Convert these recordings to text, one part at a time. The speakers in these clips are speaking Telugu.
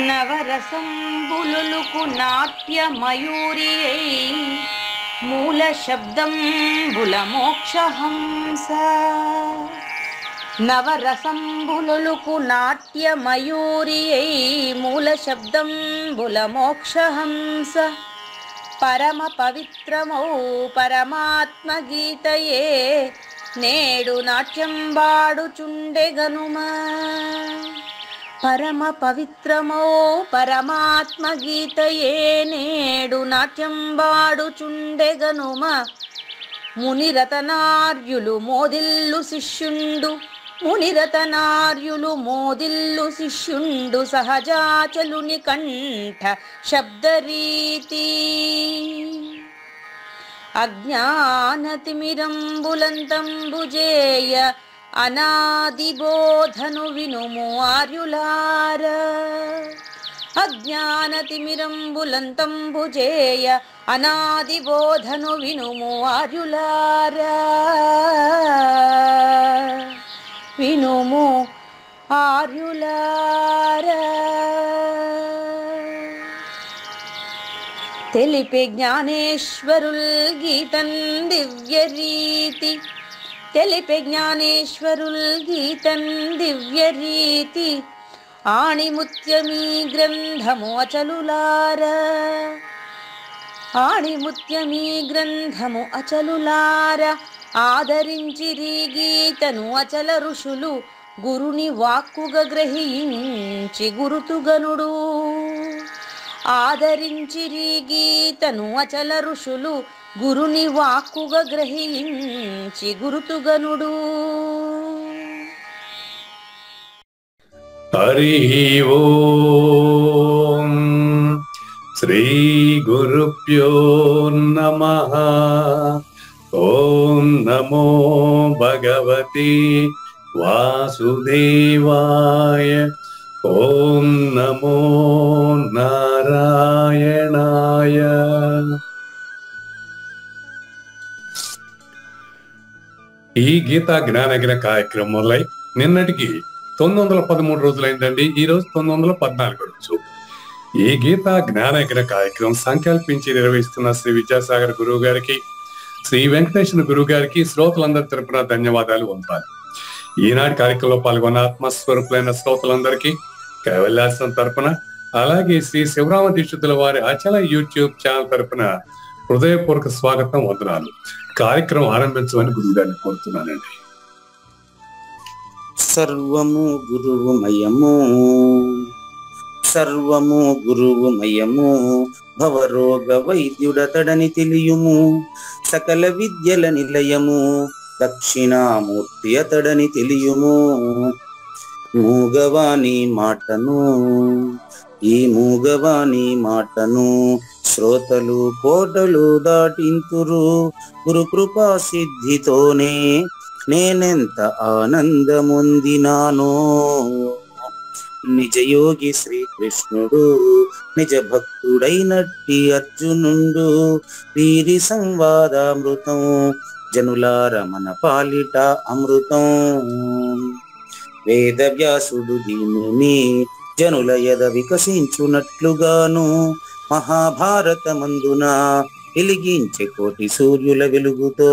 నవరసంబులుకు నాట్య మయూరియై మూల శబ్దంబుల మోక్షహంస. నవరసంబులుకు నాట్య మయూరియై మూల శబ్దంబుల మోక్షహంస. పరమ పవిత్రమౌ పరమాత్మ గీతయే నేడు నాట్యం వాడుచుండెగనుమా. పరమ పవిత్రమో పరమాత్మ గీతయే నేడు నాట్యం వాడుచుండెగనుమ. మునిరతనార్యులు మోదిల్లు శిష్యుండు, మునిరతనార్యులు మోదిల్లు శిష్యుండు సహజాచలుని కంఠ శబ్దరీతి. అజ్ఞానతిమిరంబులంతంబుజేయ అనాది బోధను వినుము ఆర్యులార. అజ్ఞానతిమిరంబులంతంబుజేయ అనాది బోధను వినుము ఆర్యులార. వినుము ఆర్యులార. తెలిపే జ్ఞానేశ్వరుల్ గీతం దివ్య రీతి. తెలిపే జ్ఞానేశ్వరుల్ గీతం దివ్య రీతి. ఆణిముత్యమీ గ్రంథము అచలులార. ఆణిముత్యమీ గ్రంథము అచలులార. ఆదరించిరి గీతను అచల ఋషులు గురుని వాక్కుగా గ్రహించి గురుతుగనుడు. ఆదరించిరి గీతను అచల ఋషులు గురుని వాక్కుగా గ్రహించి గురుతుగనుడు. హరి ఓం శ్రీ గురుభ్యో నమః. ఓం నమో భగవతి వాసుదేవాయ. ఓం నమో నారాయణాయ. ఈ గీతా జ్ఞానగిన కార్యక్రమం మొదలై నిన్నటికి 913 రోజులైందండి. ఈ రోజు 914 రోజు. ఈ గీతా జ్ఞానగిన కార్యక్రమం సంకల్పించి నిర్వహిస్తున్న శ్రీ విద్యాసాగర్ గురువు గారికి, శ్రీ వెంకటేశ్వర గురువు గారికి శ్రోతలందరి తరపున ధన్యవాదాలు వంపాలి. ఈనాటి కార్యక్రమంలో పాల్గొన్న ఆత్మస్వరూపులైన శ్రోతలందరికీ కైవల్యాశ్రమం తరపున, అలాగే శ్రీ శివరామ దీక్షితుల వారి అచల యూట్యూబ్ ఛానల్ తరపున హృదయపూర్వక స్వాగతం, వందనాలు. కార్యక్రమం ఆరంభించమని గురువు గారిని కోరుతున్నానండి. సర్వము గురువుమయము, సర్వము గురువుమయము. భవరోగ వైద్యుడతడని తెలియుము. సకల విద్యల నిలయము దక్షిణామూర్తి అతడని తెలియుము. మూగవాణి మాటను, ఈ మూగవాణి మాటను శ్రోతలు కోటలు దాటింతురు. గురు కృపా సిద్ధితోనే నేనెంత ఆనందముందినానో. నిజయోగి శ్రీకృష్ణుడు నిజ భక్తుడైనట్టి అర్జునుండు. వీరి సంవాదామృతం జనులార మన పాలిట అమృతం. వేద వ్యాసుడు దీనిని జనుల యద వికసించునట్లుగాను మహాభారతమందున వెలిగించే కోటి సూర్యుల వెలుగుతో.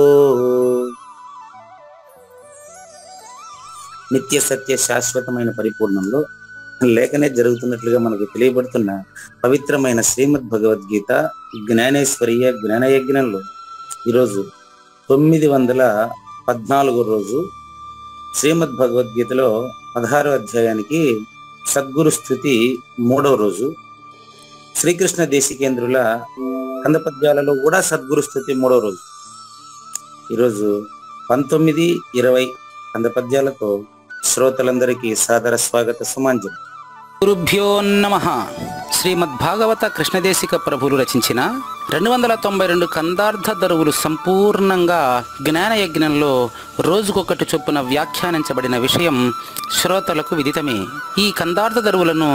నిత్య సత్య శాశ్వతమైన పరిపూర్ణంలో లేఖనే జరుగుతున్నట్లుగా మనకు తెలియబడుతున్న పవిత్రమైన శ్రీమద్ భగవద్గీత జ్ఞానేశ్వరీయ జ్ఞానయజ్ఞంలో ఈరోజు 914 రోజు. శ్రీమద్ భగవద్గీతలో 16వ అధ్యాయానికి సద్గురు స్థుతి 3వ రోజు. శ్రీకృష్ణ దేశికేంద్రుల కందపద్యాలలో కూడా సద్గురు స్థుతి 3వ రోజు. ఈరోజు 19, 20 కందపద్యాలతో శ్రోతలందరికీ సాదర స్వాగత సుమాంజలి. గురుభ్యో నమః. శ్రీమద్భాగవత కృష్ణదేశిక ప్రభులు రచించిన 292 కందార్థ దరువులు సంపూర్ణంగా జ్ఞానయజ్ఞంలో రోజుకొకటి చొప్పున వ్యాఖ్యానించబడిన విషయం శ్రోతలకు విదితమే. ఈ కందార్థ దరువులను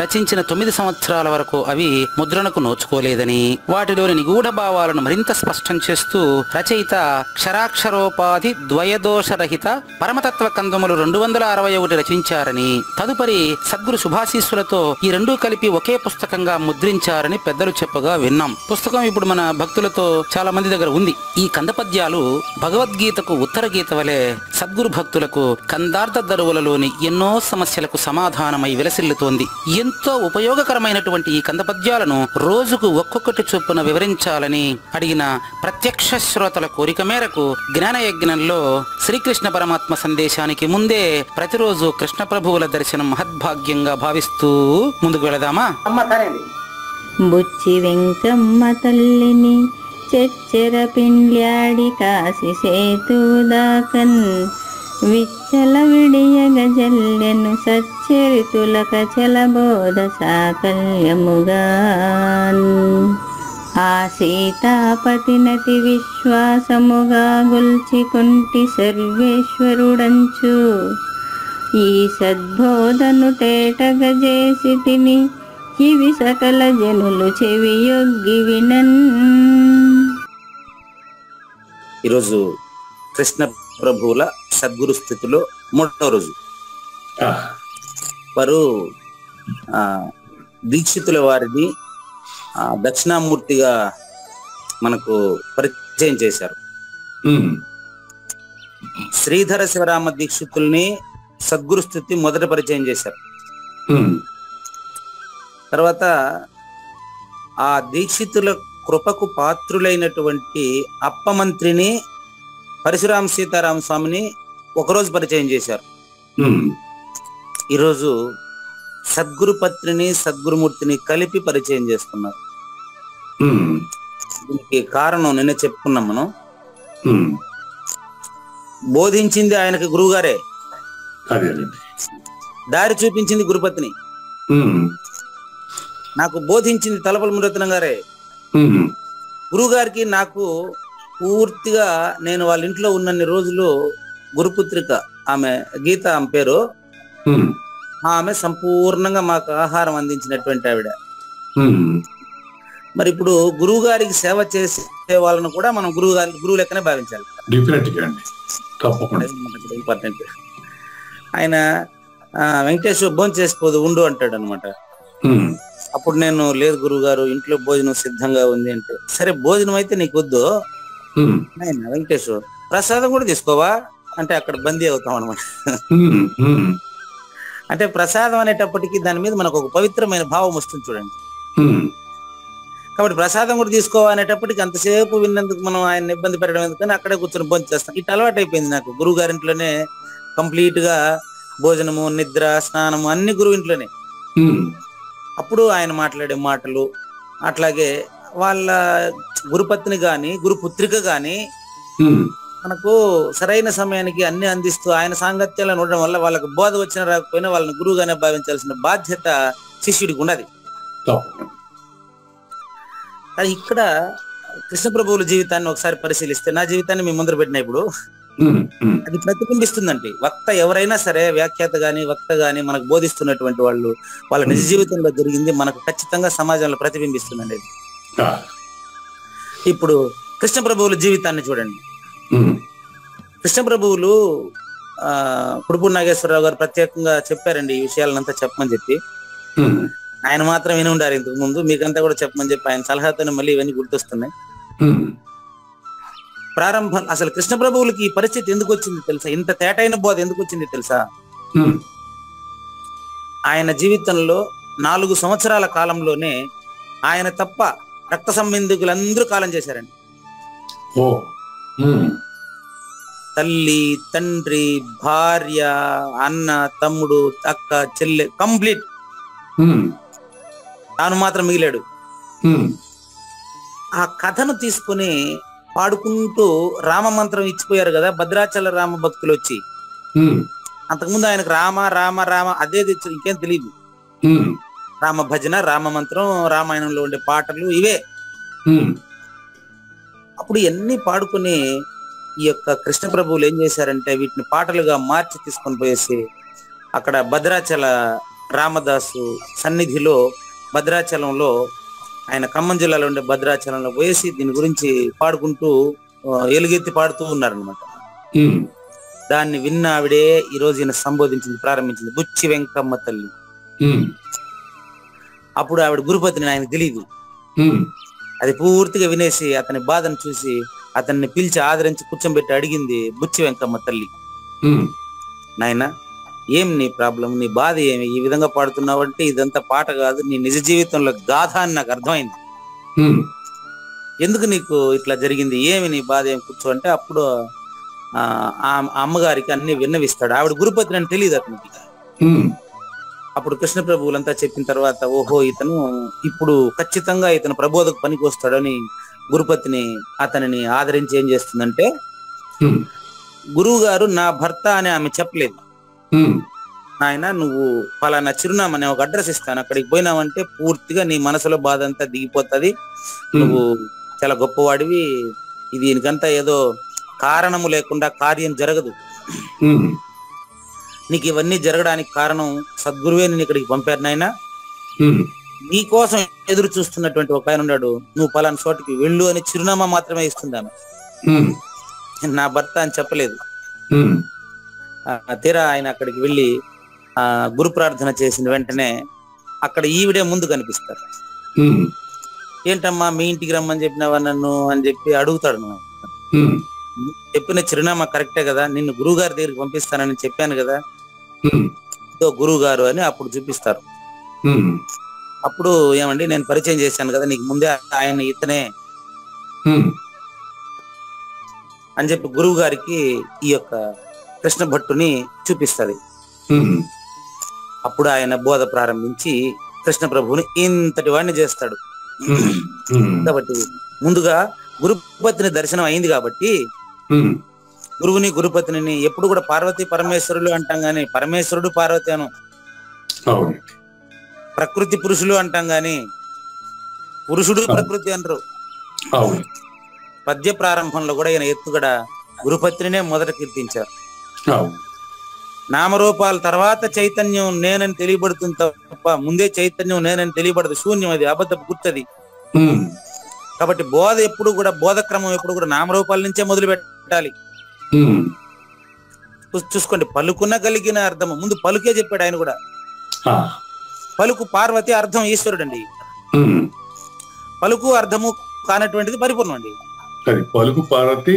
రచించిన 9 సంవత్సరాల వరకు అవి ముద్రణకు నోచుకోలేదని, వాటిలోని నిగూఢ భావాలను మరింత స్పష్టం చేస్తూ రచయిత క్షరాక్షరోపాధి ద్వయదోషరహిత పరమతత్వ కందములు 261 రచించారని, తదుపరి సద్గురు శుభాశీస్సులతో ఈ రెండూ కలిపి ఒకే పుస్తకంగా ముద్రించారని పెద్దలు చెప్పగా విన్నాం. పుస్తకం ఇప్పుడు మన భక్తులతో చాలా మంది దగ్గర ఉంది. ఈ కందపద్యాలు భగవద్గీతకు ఉత్తర గీత వలె సద్గురు భక్తులకు కందార్థ దరువులలోని ఎన్నో సమస్యలకు సమాధానమై విలసిల్లుతోంది. ఎంతో ఉపయోగకరమైనటువంటి ఈ కందపద్యాలను రోజుకు ఒక్కొక్కటి చొప్పున వివరించాలని అడిగిన ప్రత్యక్ష శ్రోతల కోరిక మేరకు జ్ఞానయజ్ఞంలో శ్రీకృష్ణ పరమాత్మ సందేశానికి ముందే ప్రతిరోజు కృష్ణ ప్రభువుల దర్శనం మహద్భాగ్యంగా భావిస్తూ ముందుకు వెళదామా? బుచ్చి వెంకమ్మ తల్లిని చెచ్చెర పిండ్యాడి కాసి సేతుదాకన్ విచ్చల విడియగ జల్లెను సచ్చరితులక చలబోధ సాకల్యముగాన్ ఆ సీతాపతినతి విశ్వాసముగా గొల్చికొంటి సర్వేశ్వరుడంచు ఈ సద్బోధను తేటగ చేసి తిని ఇవి సకల జనులు చెవియొగ్గి వినన్. ఈరోజు కృష్ణ ప్రభువుల సద్గురు స్థితిలో 3వ రోజు. వారు దీక్షితుల వారిని దక్షిణామూర్తిగా మనకు పరిచయం చేశారు. శ్రీధర శివరామ దీక్షితుల్ని సద్గురు స్థితి మొదట పరిచయం చేశారు. తర్వాత ఆ దీక్షితుల కృపకు పాత్రులైనటువంటి అప్పమంత్రిని పరశురామ సీతారామ స్వామిని ఒకరోజు పరిచయం చేశారు. ఈరోజు సద్గురు పత్రిని సద్గురుమూర్తిని కలిపి పరిచయం చేస్తున్నారు. దీనికి కారణం నిన్న చెప్పుకున్నాం మనం. బోధించింది ఆయనకి గురువుగారే, దారి చూపించింది గురుపత్ని. నాకు బోధించింది తలపల మురత్నం గారే. గురువు గారికి నాకు పూర్తిగా నేను వాళ్ళ ఇంట్లో ఉన్నన్ని రోజులు గురుపుత్రిక ఆమె గీత ఆమె పేరు, ఆమె సంపూర్ణంగా మాకు ఆహారం అందించినటువంటి ఆవిడ. మరి ఇప్పుడు గురువు గారికి సేవ చేసే వాళ్ళను కూడా మనం గురువు లెక్కనే భావించాలి. ఇంపార్టెంట్. ఆయన వెంకటేశ్వర భోజనం చేసుకోదు ఉండు అంటాడు అనమాట. అప్పుడు నేను లేదు గురువు గారు ఇంట్లో భోజనం సిద్ధంగా ఉంది అంటే, సరే భోజనం అయితే నీకు వద్దు, ఆయన వెంకటేశ్వర ప్రసాదం కూడా తీసుకోవా అంటే అక్కడ బందీ అవుతాం అనమాట. అంటే ప్రసాదం అనేటప్పటికీ దాని మీద మనకు ఒక పవిత్రమైన భావం వస్తుంది చూడండి. కాబట్టి ప్రసాదం కూడా తీసుకోవా అనేటప్పటికి అంతసేపు విన్నందుకు మనం ఆయన ఇబ్బంది పెట్టడం ఎందుకని అక్కడే కూర్చొని భోజనం చేస్తాం. ఇట్లా అలవాటు అయిపోయింది నాకు. గురువు గారింట్లోనే కంప్లీట్ గా భోజనము, నిద్ర, స్నానము అన్ని గురువు ఇంట్లోనే. అప్పుడు ఆయన మాట్లాడే మాటలు, అట్లాగే వాళ్ళ గురుపత్ని గాని గురుపుత్రిక గాని మనకు సరైన సమయానికి అన్ని అందిస్తూ ఆయన సాంగత్యాలను ఉండడం వల్ల వాళ్ళకి బోధ వచ్చినా రాకపోయినా వాళ్ళని గురువుగానే భావించాల్సిన బాధ్యత శిష్యుడికి ఉన్నది. కానీ ఇక్కడ కృష్ణ ప్రభువుల జీవితాన్ని ఒకసారి పరిశీలిస్తే, నా జీవితాన్ని మీ ముందర పెట్టిన ఇప్పుడు అది ప్రతిబింబిస్తుందండి. వక్త ఎవరైనా సరే, వ్యాఖ్యాత గాని వక్త గాని మనకు బోధిస్తున్నటువంటి వాళ్ళు వాళ్ళ నిజ జీవితంలో జరిగింది మనకు ఖచ్చితంగా సమాజంలో ప్రతిబింబిస్తుందండి. ఇప్పుడు కృష్ణ ప్రభువుల జీవితాన్ని చూడండి. కృష్ణ ప్రభువులు కుడుపూడి నాగేశ్వరరావు గారు ప్రత్యేకంగా చెప్పారండి ఈ విషయాలనంతా చెప్పమని చెప్పి. ఆయన మాత్రం విని ఉండారు ఇంతకు ముందు, మీకంతా కూడా చెప్పమని చెప్పి ఆయన సలహాతోనే మళ్ళీ ఇవన్నీ గుర్తొస్తున్నాయి. ప్రారంభం అసలు కృష్ణ ప్రభువులకి ఈ పరిస్థితి ఎందుకు వచ్చింది తెలుసా? ఇంత తేటైన బోధ ఎందుకు వచ్చింది తెలుసా? ఆయన జీవితంలో 4 సంవత్సరాల కాలంలోనే ఆయన తప్ప రక్త సంబంధికులందరూ కాలం చేశారండి. తల్లి, తండ్రి, భార్య, అన్న, తమ్ముడు, అక్క, చెల్లె, కంప్లీట్. తాను మాత్రం మిగిలాడు. ఆ కథను తీసుకుని పాడుకుంటూ రామ మంత్రం ఇచ్చిపోయారు కదా భద్రాచల రామ భక్తులు వచ్చి. అంతకుముందు ఆయనకు రామ రామ రామ అదే ఇంకేం తెలియదు. రామ భజన, రామ మంత్రం, రామాయణంలో ఉండే పాటలు ఇవే. అప్పుడు ఇవన్నీ పాడుకుని ఈ యొక్క కృష్ణ ప్రభువులు ఏం చేశారంటే వీటిని పాటలుగా మార్చి తీసుకొని పోయేసి అక్కడ భద్రాచల రామదాసు సన్నిధిలో భద్రాచలంలో, ఆయన ఖమ్మం జిల్లాలో ఉండే భద్రాచలంలో పోయేసి దీని గురించి పాడుకుంటూ ఎలుగెత్తి పాడుతూ ఉన్నారనమాట. దాన్ని విన్న ఆవిడే ఈ రోజు ఈయన సంబోధించింది, ప్రారంభించింది, బుచ్చి వెంకమ్మ తల్లి. అప్పుడు ఆవిడ గురుపతిని ఆయన తెలియదు. అది పూర్తిగా వినేసి అతని బాధను చూసి అతన్ని పిలిచి ఆదరించి కూర్చోబెట్టి అడిగింది బుచ్చి వెంకమ్మ తల్లి, నాయన ఏం నీ ప్రాబ్లం, నీ బాధ ఏమి, ఈ విధంగా పాడుతున్నావు అంటే ఇదంతా పాట కాదు, నీ నిజ జీవితంలో గాథ అని నాకు అర్థమైంది. ఎందుకు నీకు ఇట్లా జరిగింది, ఏమి నీ బాధ, ఏమి కూర్చో అంటే అప్పుడు ఆ అమ్మగారికి అన్ని విన్నవిస్తాడు. ఆవిడ గురుపతిని అని తెలియదు అతనికి. అప్పుడు కృష్ణ ప్రభువులంతా చెప్పిన తర్వాత ఓహో ఇతను ఇప్పుడు ఖచ్చితంగా ఇతను ప్రబోధకు పనికి వస్తాడని గురుపతిని అతనిని ఆదరించి ఏం చేస్తుందంటే, గురువు గారు నా భర్త అని ఆమె చెప్పలేదు, ఆయన నువ్వు ఫలానా చిరునామా నేను ఒక అడ్రస్ ఇస్తాను, అక్కడికి పోయినావంటే పూర్తిగా నీ మనసులో బాధ అంతా దిగిపోతుంది, నువ్వు చాలా గొప్పవాడివి, ఇది దీనికంతా ఏదో కారణము లేకుండా కార్యం జరగదు, నీకు ఇవన్నీ జరగడానికి కారణం సద్గురువే నేను ఇక్కడికి పంపారు నాయన, నీ కోసం ఎదురు చూస్తున్నటువంటి ఒక ఆయన ఉన్నాడు, నువ్వు పలానా చోటికి వెళ్ళు అని చిరునామా మాత్రమే ఇస్తుంది ఆమె. నా భర్త అని చెప్పలేదు. తీరా ఆయన అక్కడికి వెళ్ళి గురు ప్రార్థన చేసిన వెంటనే అక్కడ ఈవిడే ముందు కనిపిస్తారు. ఏంటమ్మా మీ ఇంటికి రమ్మని చెప్పినావా నన్ను అని చెప్పి అడుగుతాడు. చెప్పిన చిరునామా కరెక్టే కదా, నిన్ను గురువు గారి దగ్గరికి పంపిస్తానని చెప్పాను కదా, ఇదో గురువు గారు అని అప్పుడు చూపిస్తారు. అప్పుడు ఏమండి నేను పరిచయం చేశాను కదా నీకు ముందే, ఆయన ఇతనే అని చెప్పి గురువు గారికి ఈ యొక్క కృష్ణ భట్టుని చూపిస్తుంది. అప్పుడు ఆయన బోధ ప్రారంభించి కృష్ణ ప్రభువుని ఇంతటి వాడిని చేస్తాడు. కాబట్టి ముందుగా గురుపతిని దర్శనం అయింది కాబట్టి గురువుని గురుపతిని ఎప్పుడు కూడా పార్వతి పరమేశ్వరులు అంటాం గాని పరమేశ్వరుడు పార్వతి అను, ప్రకృతి పురుషులు అంటాం గాని పురుషుడు ప్రకృతి అనరు. పద్య ప్రారంభంలో కూడా ఈయన ఎత్తుగడ గురుపత్రినే మొదట కీర్తించారు. నామరూపాల తర్వాత చైతన్యం నేనని తెలియబడుతుంది తప్ప ముందే చైతన్యం నేనని తెలియబడదు, శూన్యం, అది అబద్ధపు గుర్తది. కాబట్టి బోధ ఎప్పుడు కూడా, బోధ క్రమం ఎప్పుడు కూడా నామరూపాల నుంచే మొదలు పెట్టాలి. చూసుకోండి, పలుకున కలిగిన అర్థము ముందు పలుకే చెప్పాడు ఆయన కూడా. పలుకు పార్వతి, అర్థం ఈశ్వరుడు అండి. పలుకు అర్థము కానటువంటిది పరిపూర్ణం అండి. పలుకు పార్వతి,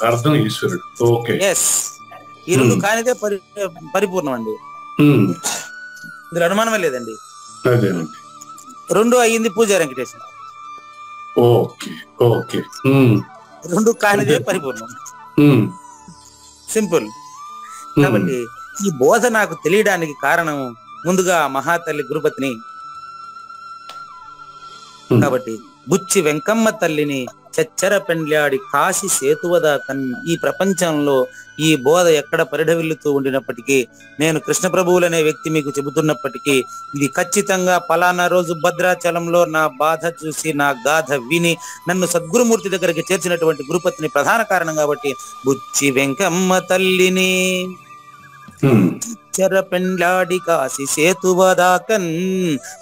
అర్థం ఈశ్వరుడు. ఓకే, ఈ రెండు కానిదే పరిపూర్ణం అండి. ఇందులో అనుమానమే లేదండి. రెండు అయ్యింది పూజారి వెంకటేశ్వర. రెండు కానిదే పరిపూర్ణం, సింపుల్. కాబట్టి ఈ బోధ నాకు తెలియడానికి కారణం ముందుగా మహాతల్లి గురుపతిని. కాబట్టి బుచ్చి వెంకమ్మ తల్లిని చచ్చర పెండ్లాడి కాశీ సేతువదాకన్, ఈ ప్రపంచంలో ఈ బోధ ఎక్కడ పరిఢవిల్లుతూ ఉండినప్పటికీ, నేను కృష్ణ ప్రభువులనే వ్యక్తి మీకు చెబుతున్నప్పటికీ, ఇది ఖచ్చితంగా పలానా రోజు భద్రాచలంలో నా బాధ చూసి నా గాథ విని నన్ను సద్గురుమూర్తి దగ్గరికి చేర్చినటువంటి గురుపతిని ప్రధాన కారణం కాబట్టి బుచ్చి వెంకమ్మ తల్లిని చర పెండ్లాడి కాశీ సేతువదాకన్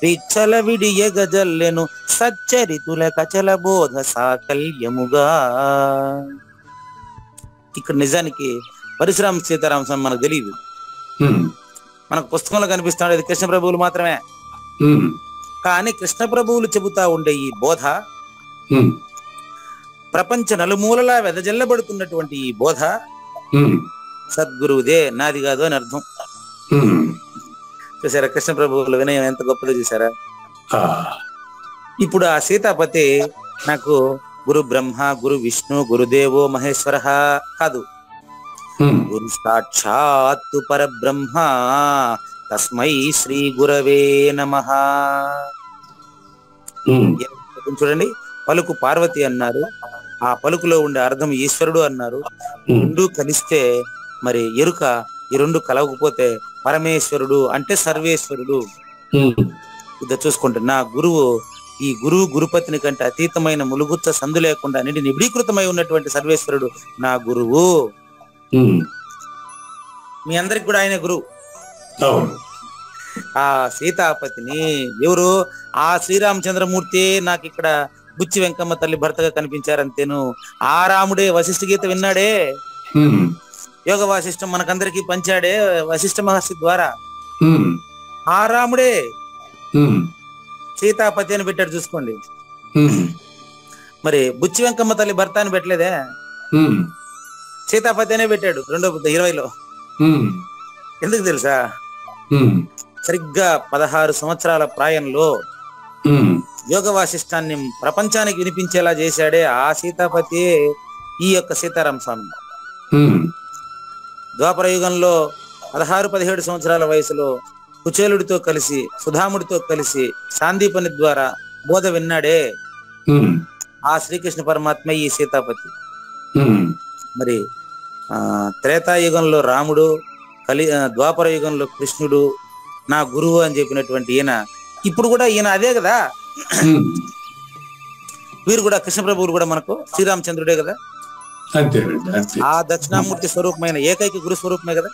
విచ్చల విడియ గజల్లెను సచ్చరితుల కచల బోధ సాకల్యముగా. ఇక్కడ నిజానికి పరశురామ సీతారామ స్వామి మనకు తెలియదు, మనకు పుస్తకంలో కనిపిస్తాడు, అది కృష్ణ ప్రభువులు మాత్రమే. కానీ కృష్ణ ప్రభువులు చెబుతా ఉండే ఈ బోధ ప్రపంచ నలుమూలలా వెదజల్లబడుతున్నటువంటి ఈ బోధ సద్గురువుదే, నాది కాదు అని అర్థం. చూసారా కృష్ణ ప్రభువుల వినయం ఎంత గొప్పదో చూసారా. ఇప్పుడు ఆ సీతాపతి నాకు గురు బ్రహ్మ, గురు విష్ణు, గురుదేవో మహేశ్వర కాదు, గురు సాక్షాత్తు పరబ్రహ్మ తస్మై శ్రీ గురవే నమః. చూడండి, పలుకు పార్వతి అన్నారు, ఆ పలుకులో ఉండే అర్థం ఈశ్వరుడు అన్నారు. రెండు కలిస్తే మరి ఎరుక, ఈ రెండు కలవకపోతే పరమేశ్వరుడు అంటే సర్వేశ్వరుడు. ఇది చూసుకుంటే నా గురువు ఈ గురుపతిని కంటే అతీతమైన ములుగుచ్చ సందు లేకుండా నిబిడీకృతమై ఉన్నటువంటి సర్వేశ్వరుడు నా గురువు. మీ అందరికి కూడా ఆయన గురువు. ఆ సీతాపతిని ఎవరు? ఆ శ్రీరామచంద్రమూర్తి నాకు ఇక్కడ బుచ్చి వెంకమ్మ తల్లి భర్తగా కనిపించారంతేను. ఆ రాముడే వశిష్ఠ గీత విన్నాడే, యోగ వాసిష్టం మనకందరికి పంచాడే వశిష్ఠ మహర్షి ద్వారా. ఆ రాముడే సీతాపతి అని పెట్టాడు చూసుకోండి. మరి బుచ్చి వెంకమ్మ తల్లి భర్త అని పెట్టలేదే, సీతాపతి అనే పెట్టాడు 2020లో. ఎందుకు తెలుసా? సరిగ్గా 16 సంవత్సరాల ప్రాయంలో యోగ వాసిష్టాన్ని ప్రపంచానికి వినిపించేలా చేశాడే ఆ సీతాపతి ఈ యొక్క సీతారామ స్వామి. ద్వాపర యుగంలో 16-17 సంవత్సరాల వయసులో కుచేలుడితో కలిసి సుధాముడితో కలిసి సాందీపని ద్వారా బోధ విన్నాడే ఆ శ్రీకృష్ణ పరమాత్మ ఈ సీతాపతి. మరి త్రేతాయుగంలో రాముడు, ద్వాపర యుగంలో కృష్ణుడు నా గురువు అని చెప్పినటువంటి ఈయన ఇప్పుడు కూడా ఈయన అదే కదా. వీరు కూడా కృష్ణ ప్రభువులు కూడా మనకు శ్రీరామచంద్రుడే కదా. ఆ దక్షిణామూర్తి స్వరూపమైన ఏకైక గురు స్వరూపమే కదా.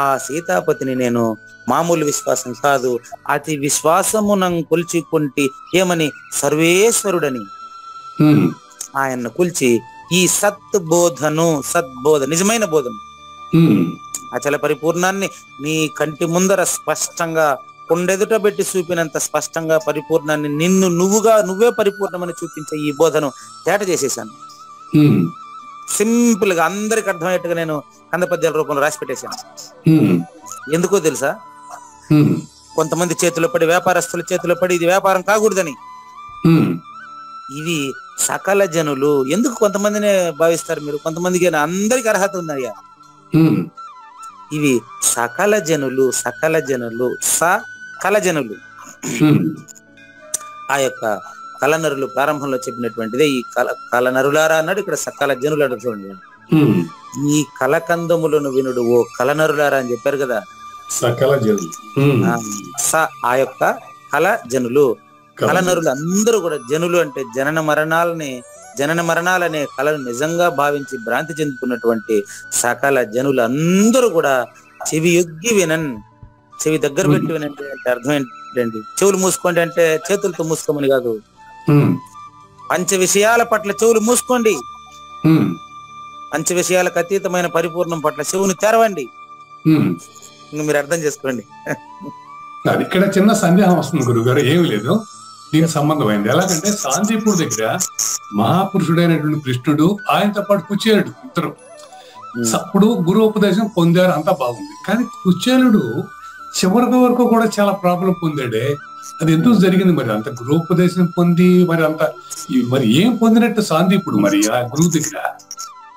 ఆ సీతాపతిని నేను మామూలు విశ్వాసం కాదు, అతి విశ్వాసమునం కొల్చికొంటి ఏమని సర్వేశ్వరుడని ఆయన్ను కొల్చి ఈ సద్బోధ నిజమైన బోధను అచల పరిపూర్ణాన్ని నీ కంటి ముందర స్పష్టంగా కొండెదుట పెట్టి చూపినంత స్పష్టంగా పరిపూర్ణాన్ని నువ్వే పరిపూర్ణమని చూపించే ఈ బోధను తేట చేసేసాను. సింపుల్ గా అందరికి అర్థమయ్యేట్టుగా నేను కందపద్యాల రూపంలో రాసి పెట్టేశాను. ఎందుకో తెలుసా? కొంతమంది చేతిలో పడి, వ్యాపారస్తుల చేతిలో పడి ఇది వ్యాపారం కాకూడదని. ఇది సకల జనులు. ఎందుకు కొంతమందినే భావిస్తారు మీరు? కొంతమందికి అందరికి అర్హత ఉందయ్యా. ఇవి సకల జనులు ఆ యొక్క కలనరులు ప్రారంభంలో చెప్పినటువంటిదే ఈ కలనరులారా అన్నాడు. ఇక్కడ సకల జనులు అడు చూడండి. ఈ కలకందములను వినుడు ఓ కలనరులారా అని చెప్పారు కదా. సకల జనులు ఆ యొక్క కల జనులు, కలనరులు అందరూ కూడా. జనులు అంటే జనన మరణాలనే కళను నిజంగా భావించి భ్రాంతి చెందుతున్నటువంటి సకల జనులు అందరూ కూడా చెవి యొగ్గి వినన్, చెవి దగ్గర పెట్టి వినండి అంటే అర్థం ఏంటండి? చెవులు మూసుకోండి అంటే చేతులతో మూసుకోమని కాదు. పంచ విషయాల పట్ల చెవులు మూసుకోండి, పంచ విషయాలకు అతీతమైన పరిపూర్ణం పట్ల చెవుని తెరవండి. ఇంకా మీరు అర్థం చేసుకోండి. ఇక్కడ చిన్న సందేహం వస్తుంది గురుగారు. ఏమి లేదు, దీనికి సంబంధమైంది. ఎలాగంటే సాందీపుడు దగ్గర మహాపురుషుడైనటువంటి కృష్ణుడు, ఆయనతో పాటు కుచేలుడు ఇద్దరు అప్పుడు గురువుపదేశం పొందారు, అంతా బాగుంది. కానీ కుచేలుడు చివరి వరకు కూడా చాలా ప్రాబ్లం పొందాడే. అది ఎందుకు జరిగింది మరి? అంత గురువుపదేశం పొంది మరి ఏం పొందినట్టు సాందీపుడు మరి ఆ గురువు దగ్గర?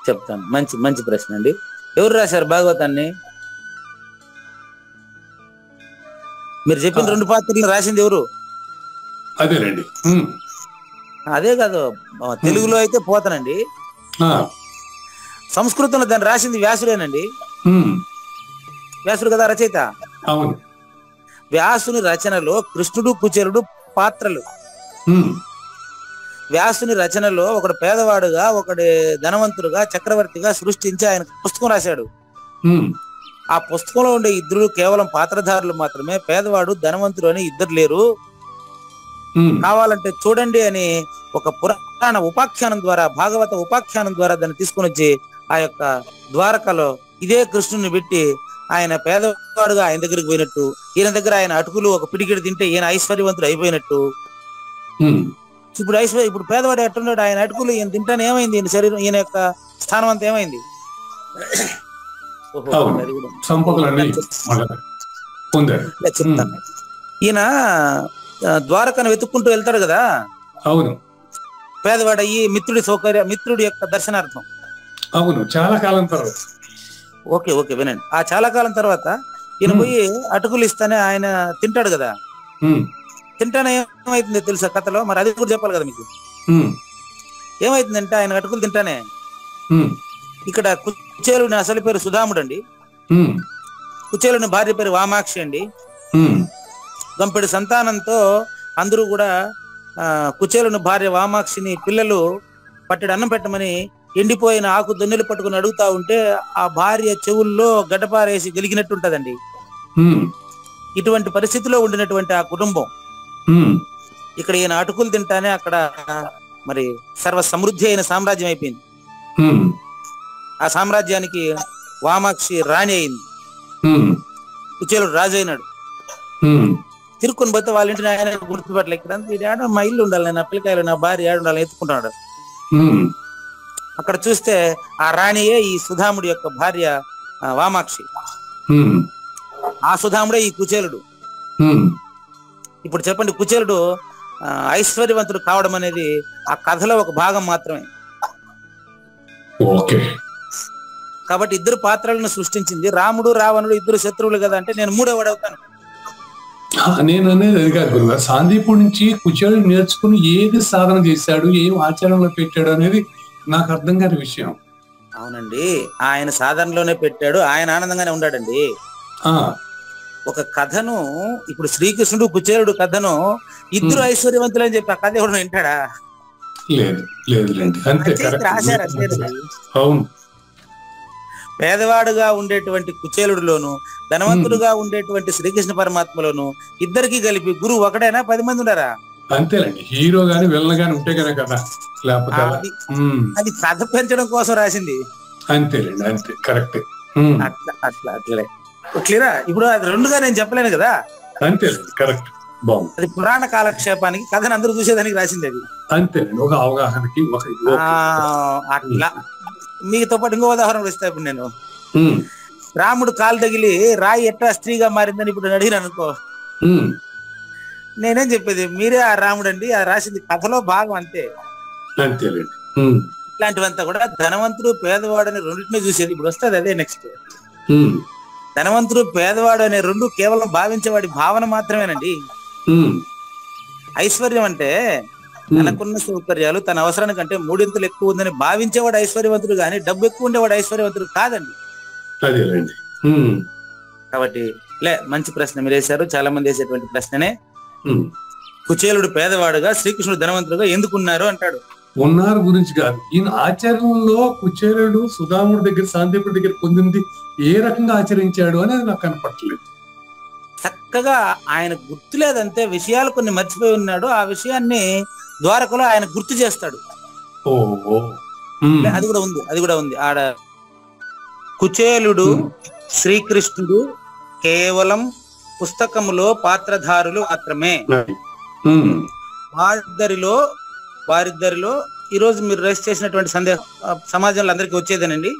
చెప్తాను. మంచి ప్రశ్న అండి. ఎవరు రాశారు భాగవతాన్ని? మీరు చెప్పిన 2 పాత్రలు రాసింది ఎవరు? అదేనండి. అదే కాదు, తెలుగులో అయితే పోతానండి. సంస్కృతంలో దాన్ని రాసింది వ్యాసుడేనండి. వ్యాసుడు కదా రచయిత. అవును. వ్యాసుని రచనలో కృష్ణుడు కుచేలుడు పాత్రలు. వ్యాసుని రచనలో ఒకడు పేదవాడుగా, ఒకటి ధనవంతుడుగా, చక్రవర్తిగా సృష్టించి ఆయన పుస్తకం రాశాడు. ఆ పుస్తకంలో ఉండే ఇద్దరు కేవలం పాత్రధారులు మాత్రమే. పేదవాడు ధనవంతుడు అని ఇద్దరు లేరు. కావాలంటే చూడండి అని ఒక పురాణ ఉపాఖ్యానం ద్వారా, భాగవత ఉపాఖ్యానం ద్వారా దాన్ని తీసుకుని వచ్చి ఆ యొక్క ద్వారకలో ఇదే కృష్ణుని పెట్టి ఆయన పేదవాడుగా ఆయన దగ్గరికి పోయినట్టు, ఈయన దగ్గర ఆయన అటుకులు ఒక పిడికిడి తింటే ఈయన ఐశ్వర్యవంతుడు అయిపోయినట్టు. ఇప్పుడు పేదవాడు ఎట్టున్నాడు? ఆయన అటుకులు ఈయన తింటానే ఏమైంది? ఈయన శరీరం, ఈయన యొక్క స్థానం అంతా ఏమైంది? చెప్తాను. ఈయన ద్వారకను వెతుక్కుంటూ వెళ్తాడు కదా. అవును. పేదవాడయ్యి మిత్రుడి యొక్క దర్శనార్థం. అవును. చాలా కాలం తర్వాత. ఓకే వినండి. ఆ చాలా కాలం తర్వాత ఈయన పోయి అటుకులు ఇస్తానే ఆయన తింటాడు కదా. తింటానే ఏమైతుంది తెలుసా కథలో? మరి అది కూడా చెప్పాలి కదా మీకు. ఏమైతుందంటే ఆయన అటుకులు తింటానే ఇక్కడ కుచేలుని అసలు పేరు సుధాముడు అండి. కుచేలుని భార్య పేరు వామాక్షి అండి. గంపెడు సంతానంతో అందరూ కూడా కుచేలుని భార్య వామాక్షిని పిల్లలు పట్టెడు అన్నం పెట్టమని ఎండిపోయిన ఆకు దొన్నెలు పట్టుకుని అడుగుతా ఉంటే ఆ భార్య చెవుల్లో గడ్డపారేసి గెలిగినట్టు ఉంటదండి. ఇటువంటి పరిస్థితిలో ఉండినటువంటి ఆ కుటుంబం ఇక్కడ ఈయన అటుకులు తింటానే అక్కడ మరి సర్వ సమృద్ధి అయిన సామ్రాజ్యం అయిపోయింది. ఆ సామ్రాజ్యానికి వామాక్షి రాణి అయింది, కుచేలుడు రాజు అయినాడు. తిరుక్కొని పోతే వాళ్ళ ఇంటిని ఆయన గుర్తుపట్టలే, ఇక్కడ మా ఇల్లు ఉండాలి, నా పిల్లకాయలు నా భార్య ఉండాలని ఎత్తుకుంటున్నాడు. అక్కడ చూస్తే ఆ రాణియే ఈ సుధాముడి యొక్క భార్య వామాక్షి, ఆ సుధాముడే ఈ కుచేలుడు. ఇప్పుడు చెప్పండి, కుచేలుడు ఐశ్వర్యవంతుడు కావడం అనేది ఆ కథలో ఒక భాగం మాత్రమే. కాబట్టి ఇద్దరు పాత్రలను సృష్టించింది. రాముడు రావణుడు ఇద్దరు శత్రువులు కదా అంటే నేను మూడోవాడు అవుతాను. నేను అనేది అది కాదు గురుగారు, సాందీపుడి నుంచి కుచేలుడు నేర్చుకుని ఏది సాధన చేశాడు, ఏం ఆచరణలో పెట్టాడు అనేది నాకు అర్థం కాని విషయం. అవునండి, ఆయన సాధనలోనే పెట్టాడు, ఆయన ఆనందంగానే ఉన్నాడండి. ఒక కథను ఇప్పుడు శ్రీకృష్ణుడు కుచేలుడు కథను ఇద్దరు ఐశ్వర్యవంతులు అని చెప్పి ఆ కథ ఎవరు వింటాడా? రాశారు. అవును, పేదవాడుగా ఉండేటువంటి కుచేలుడులోను ధనవంతుడుగా ఉండేటువంటి శ్రీకృష్ణ పరమాత్మలోను ఇద్దరికి కలిపి గురువు ఒకడైనా 10 మంది ఉన్నారా? అంతేనండి, హీరో గాని విలన్ గాని ఉంటే కదా కదా, లేకపోతే అది కథ పెంచడం కోసం రాసింది. అంతేనండి, అంతే, కరెక్ట్. అట్లే క్లియరా? ఇప్పుడు అది రెండుగా నేను చెప్పలేను కదా. అంతేనండి, కరెక్ట్, బాగుంది. అది పురాణ కాలక్షేపానికి కథను అందరూ చూసేదానికి రాసింది అది. అంతేనండి, ఒక అవగాహనకి. అట్లా మీతో పాటు ఇంకో ఉదాహరణ ఇస్తా. ఇప్పుడు నేను రాముడు కాలు తగిలి రాయి ఎట్లా స్త్రీగా మారిందని ఇప్పుడు అడిగిన అనుకో, నేనేం చెప్పేది, మీరే ఆ రాముడు అండి, ఆ రాసింది కథలో భాగం అంతే. అంతేనండి, ఇట్లాంటివంతా కూడా ధనవంతుడు పేదవాడు అనే రెండింటినీ చూసేది. ఇప్పుడు వస్తుంది అదే నెక్స్ట్. ధనవంతుడు పేదవాడు అనే రెండు కేవలం భావించేవాడి భావన మాత్రమేనండి. ఐశ్వర్యం అంటే తనకున్న సౌకర్యాలు తన అవసరానికంటే 3 ఇంతలు ఎక్కువ ఉందని భావించేవాడు ఐశ్వర్యవంతుడు, కానీ డబ్బు ఎక్కువ ఉండేవాడు ఐశ్వర్యవంతుడు కాదండి. కాబట్టి మంచి ప్రశ్న మీరు వేశారు, చాలా మంది వేసేటువంటి ప్రశ్ననే. కుచేలుడు పేదవాడుగా శ్రీకృష్ణుడు ధనవంతుడుగా ఎందుకున్నారు అంటాడు. ఉన్నారు గురించి కాదు, ఈయన ఆచరణలో కుచేలుడు సుధాముడి దగ్గర సాందీపుడి దగ్గర పొందింది ఏ రకంగా ఆచరించాడు అనేది నాకు కనపడలేదు. చక్కగా ఆయన గుర్తులేదంతే, విషయాలు కొన్ని మర్చిపోయి ఉన్నాడు, ఆ విషయాన్ని ద్వారకలో ఆయన గుర్తు చేస్తాడు. అది కూడా ఉంది ఆడ. కుచేలుడు శ్రీకృష్ణుడు కేవలం పుస్తకములో పాత్రధారులు మాత్రమే. వారిద్దరిలో ఈరోజు మీరు రైస్ చేసినటువంటి సందేహం సమాజంలో అందరికీ వచ్చేదేనండి.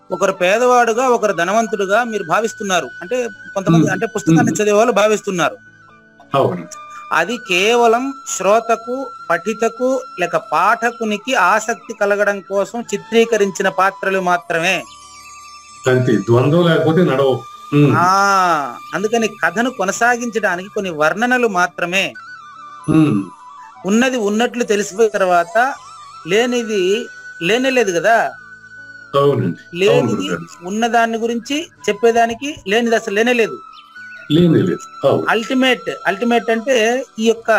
ఒకరు పేదవాడుగా ఒకరు ధనవంతుడుగా మీరు భావిస్తున్నారు అంటే, కొంతమంది అంటే పుస్తకాన్ని చదివే వాళ్ళు భావిస్తున్నారు. అది కేవలం శ్రోతకు, పఠితకు లేక పాఠకునికి ఆసక్తి కలగడం కోసం చిత్రీకరించిన పాత్రలు మాత్రమే. అందుకని కథను కొనసాగించడానికి కొన్ని వర్ణనలు మాత్రమే. ఉన్నది ఉన్నట్లు తెలిసిపోయిన తర్వాత లేనిది లేనేలేదు కదా. లేనిది ఉన్నదాన్ని గురించి చెప్పేదానికి లేనిది అసలు లేనేలేదు. అల్టిమేట్ అంటే ఈ యొక్క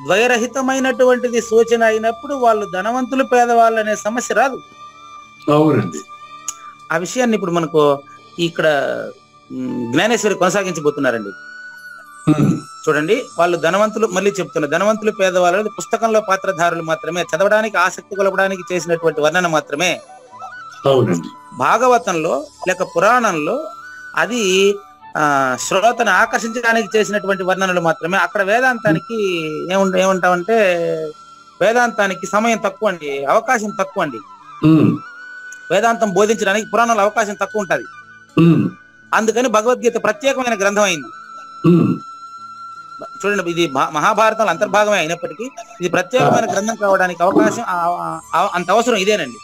ద్వయరహితమైనటువంటిది సూచన అయినప్పుడు వాళ్ళు ధనవంతులు పేదవాళ్ళు అనే సమస్య రాదు. ఆ విషయాన్ని ఇప్పుడు మనకు ఇక్కడ జ్ఞానేశ్వరి కొనసాగించబోతున్నారండి. చూడండి, వాళ్ళు ధనవంతులు, మళ్ళీ చెప్తున్నా, ధనవంతులు పేదవాళ్ళు పుస్తకంలో పాత్రధారులు మాత్రమే, చదవడానికి ఆసక్తి కొలపడానికి చేసినటువంటి వర్ణన మాత్రమే. భాగవతంలో లేక పురాణంలో అది శ్రోతను ఆకర్షించడానికి చేసినటువంటి వర్ణనలు మాత్రమే. అక్కడ వేదాంతానికి ఏమంటామంటే వేదాంతానికి సమయం తక్కువ అండి, అవకాశం తక్కువ అండి. వేదాంతం బోధించడానికి పురాణంలో అవకాశం తక్కువ ఉంటది. అందుకని భగవద్గీత ప్రత్యేకమైన గ్రంథం అయింది. చూడండి, ఇది మహాభారతంలో అంతర్భాగమే అయినప్పటికీ ఇది ప్రత్యేకమైన గ్రంథం కావడానికి అవకాశం అంత అవసరం ఇదేనండి.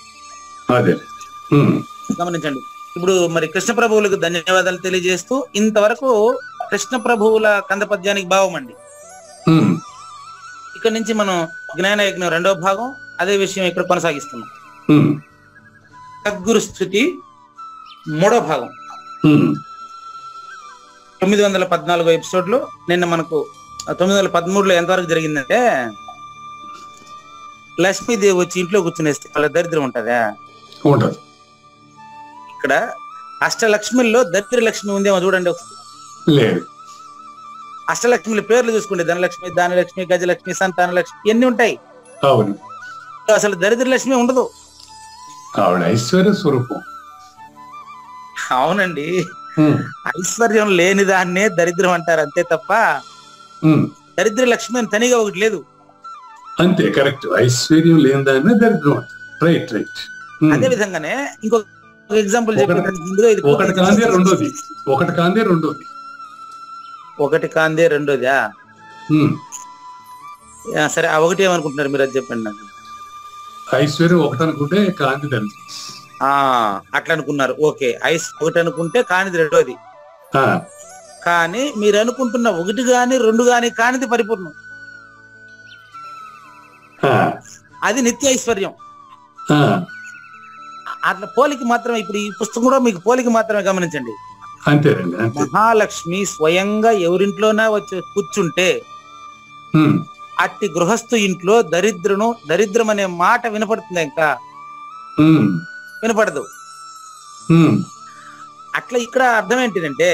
గమనించండి. ఇప్పుడు మరి కృష్ణ ప్రభువులకు ధన్యవాదాలు తెలియజేస్తూ ఇంతవరకు కృష్ణ ప్రభువుల కందపద్యానికి భావం అండి. ఇక్కడ నుంచి మనం జ్ఞానయజ్ఞం 2వ భాగం అదే విషయం ఇక్కడ కొనసాగిస్తున్నాం. సద్గురు స్థుతి 3వ భాగం 914 ఎపిసోడ్ లో నిన్న మనకు 1913లో ఎంతవరకు జరిగిందంటే లక్ష్మీదేవి వచ్చి ఇంట్లో కూర్చునేస్తే వాళ్ళ దరిద్రం ఉంటదా? ఉంటది. ఇక్కడ అష్టలక్ష్మిల్లో దరిద్ర లక్ష్మి ఉందేమో చూడండి ఒకసారి. లేదు. అష్టలక్ష్మిల పేర్లు చూసుకోండి, ధనలక్ష్మి, దానలక్ష్మి, గజలక్ష్మి, సంతాన లక్ష్మి ఎన్ని ఉంటాయి. అవును. అసలు దరిద్ర లక్ష్మి ఉండదు. ఆవిడ ఐశ్వర్య స్వరూపం. అవునండి, ఐశ్వర్యం లేని దాన్నే దరిద్రం అంటారు అంతే తప్ప దరిద్ర లక్ష్మి అని తనిగా ఒకటి లేదు. అంతే, కరెక్ట్. ఐశ్వర్యం లేని దాన్నే దరిద్రం అంటారు. Right right. అదే విధంగానే ఇంకొక ఎగ్జాంపుల్ చెప్పడానికి ఒకటి కాందే రెండోదా? సరే, ఆ ఒకటి ఏమనుకుంటున్నారు మీరు, అది చెప్పండి నాకు. ఐశ్వర్యం ఒకటి అనుకుంటే కాంతి దరిద్రం. అట్లా అనుకున్నారు. ఓకే, ఒకటి అనుకుంటే కానిది రెండోది. కానీ మీరు అనుకుంటున్న ఒకటి గాని రెండు గాని కానిది పరిపూర్ణం, అది నిత్య ఐశ్వర్యం. అట్లా పోలికి మాత్రమే. ఇప్పుడు ఈ పుస్తకం కూడా మీకు పోలికి మాత్రమే, గమనించండి. అంతేనండి. మహాలక్ష్మి స్వయంగా ఎవరింట్లోనే వచ్చి కూర్చుంటే అట్టి గృహస్థు ఇంట్లో దరిద్రం అనే మాట వినపడుతుంది, ఇంకా వినపడదు. అట్లా ఇక్కడ అర్థం ఏంటిదంటే,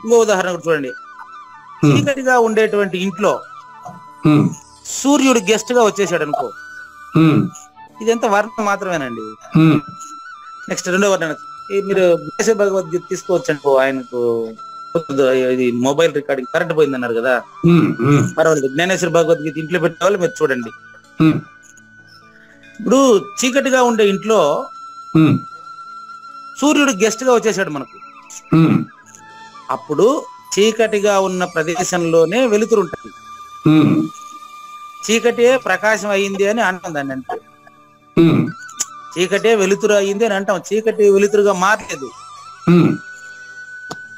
ఇంకో ఉదాహరణ చూడండి. చీకటిగా ఉండేటువంటి ఇంట్లో సూర్యుడు గెస్ట్ గా వచ్చేసాడు అనుకో, ఇదంతా వర్ణం మాత్రమేనండి. నెక్స్ట్ రెండో వర్ణన మీరు భగవద్గీత తీసుకోవచ్చు అనుకో. ఆయనకు ఇది మొబైల్ రికార్డింగ్ కరెంట్ పోయిందన్నారు కదా, పర్వాలేదు. జ్ఞానేశ్వర భగవద్గీత ఇంట్లో పెట్టే వాళ్ళు మీరు చూడండి. ఇప్పుడు చీకటిగా ఉండే ఇంట్లో సూర్యుడు గెస్ట్ గా వచ్చేసాడు మనకు. అప్పుడు చీకటిగా ఉన్న ప్రదేశంలోనే వెలుతురు ఉంటుంది. చీకటే ప్రకాశం అయింది అని అంటాం దాన్ని. అంటే చీకటే వెలుతురు అయింది అని అంటాం. చీకటి వెలుతురుగా మారలేదు.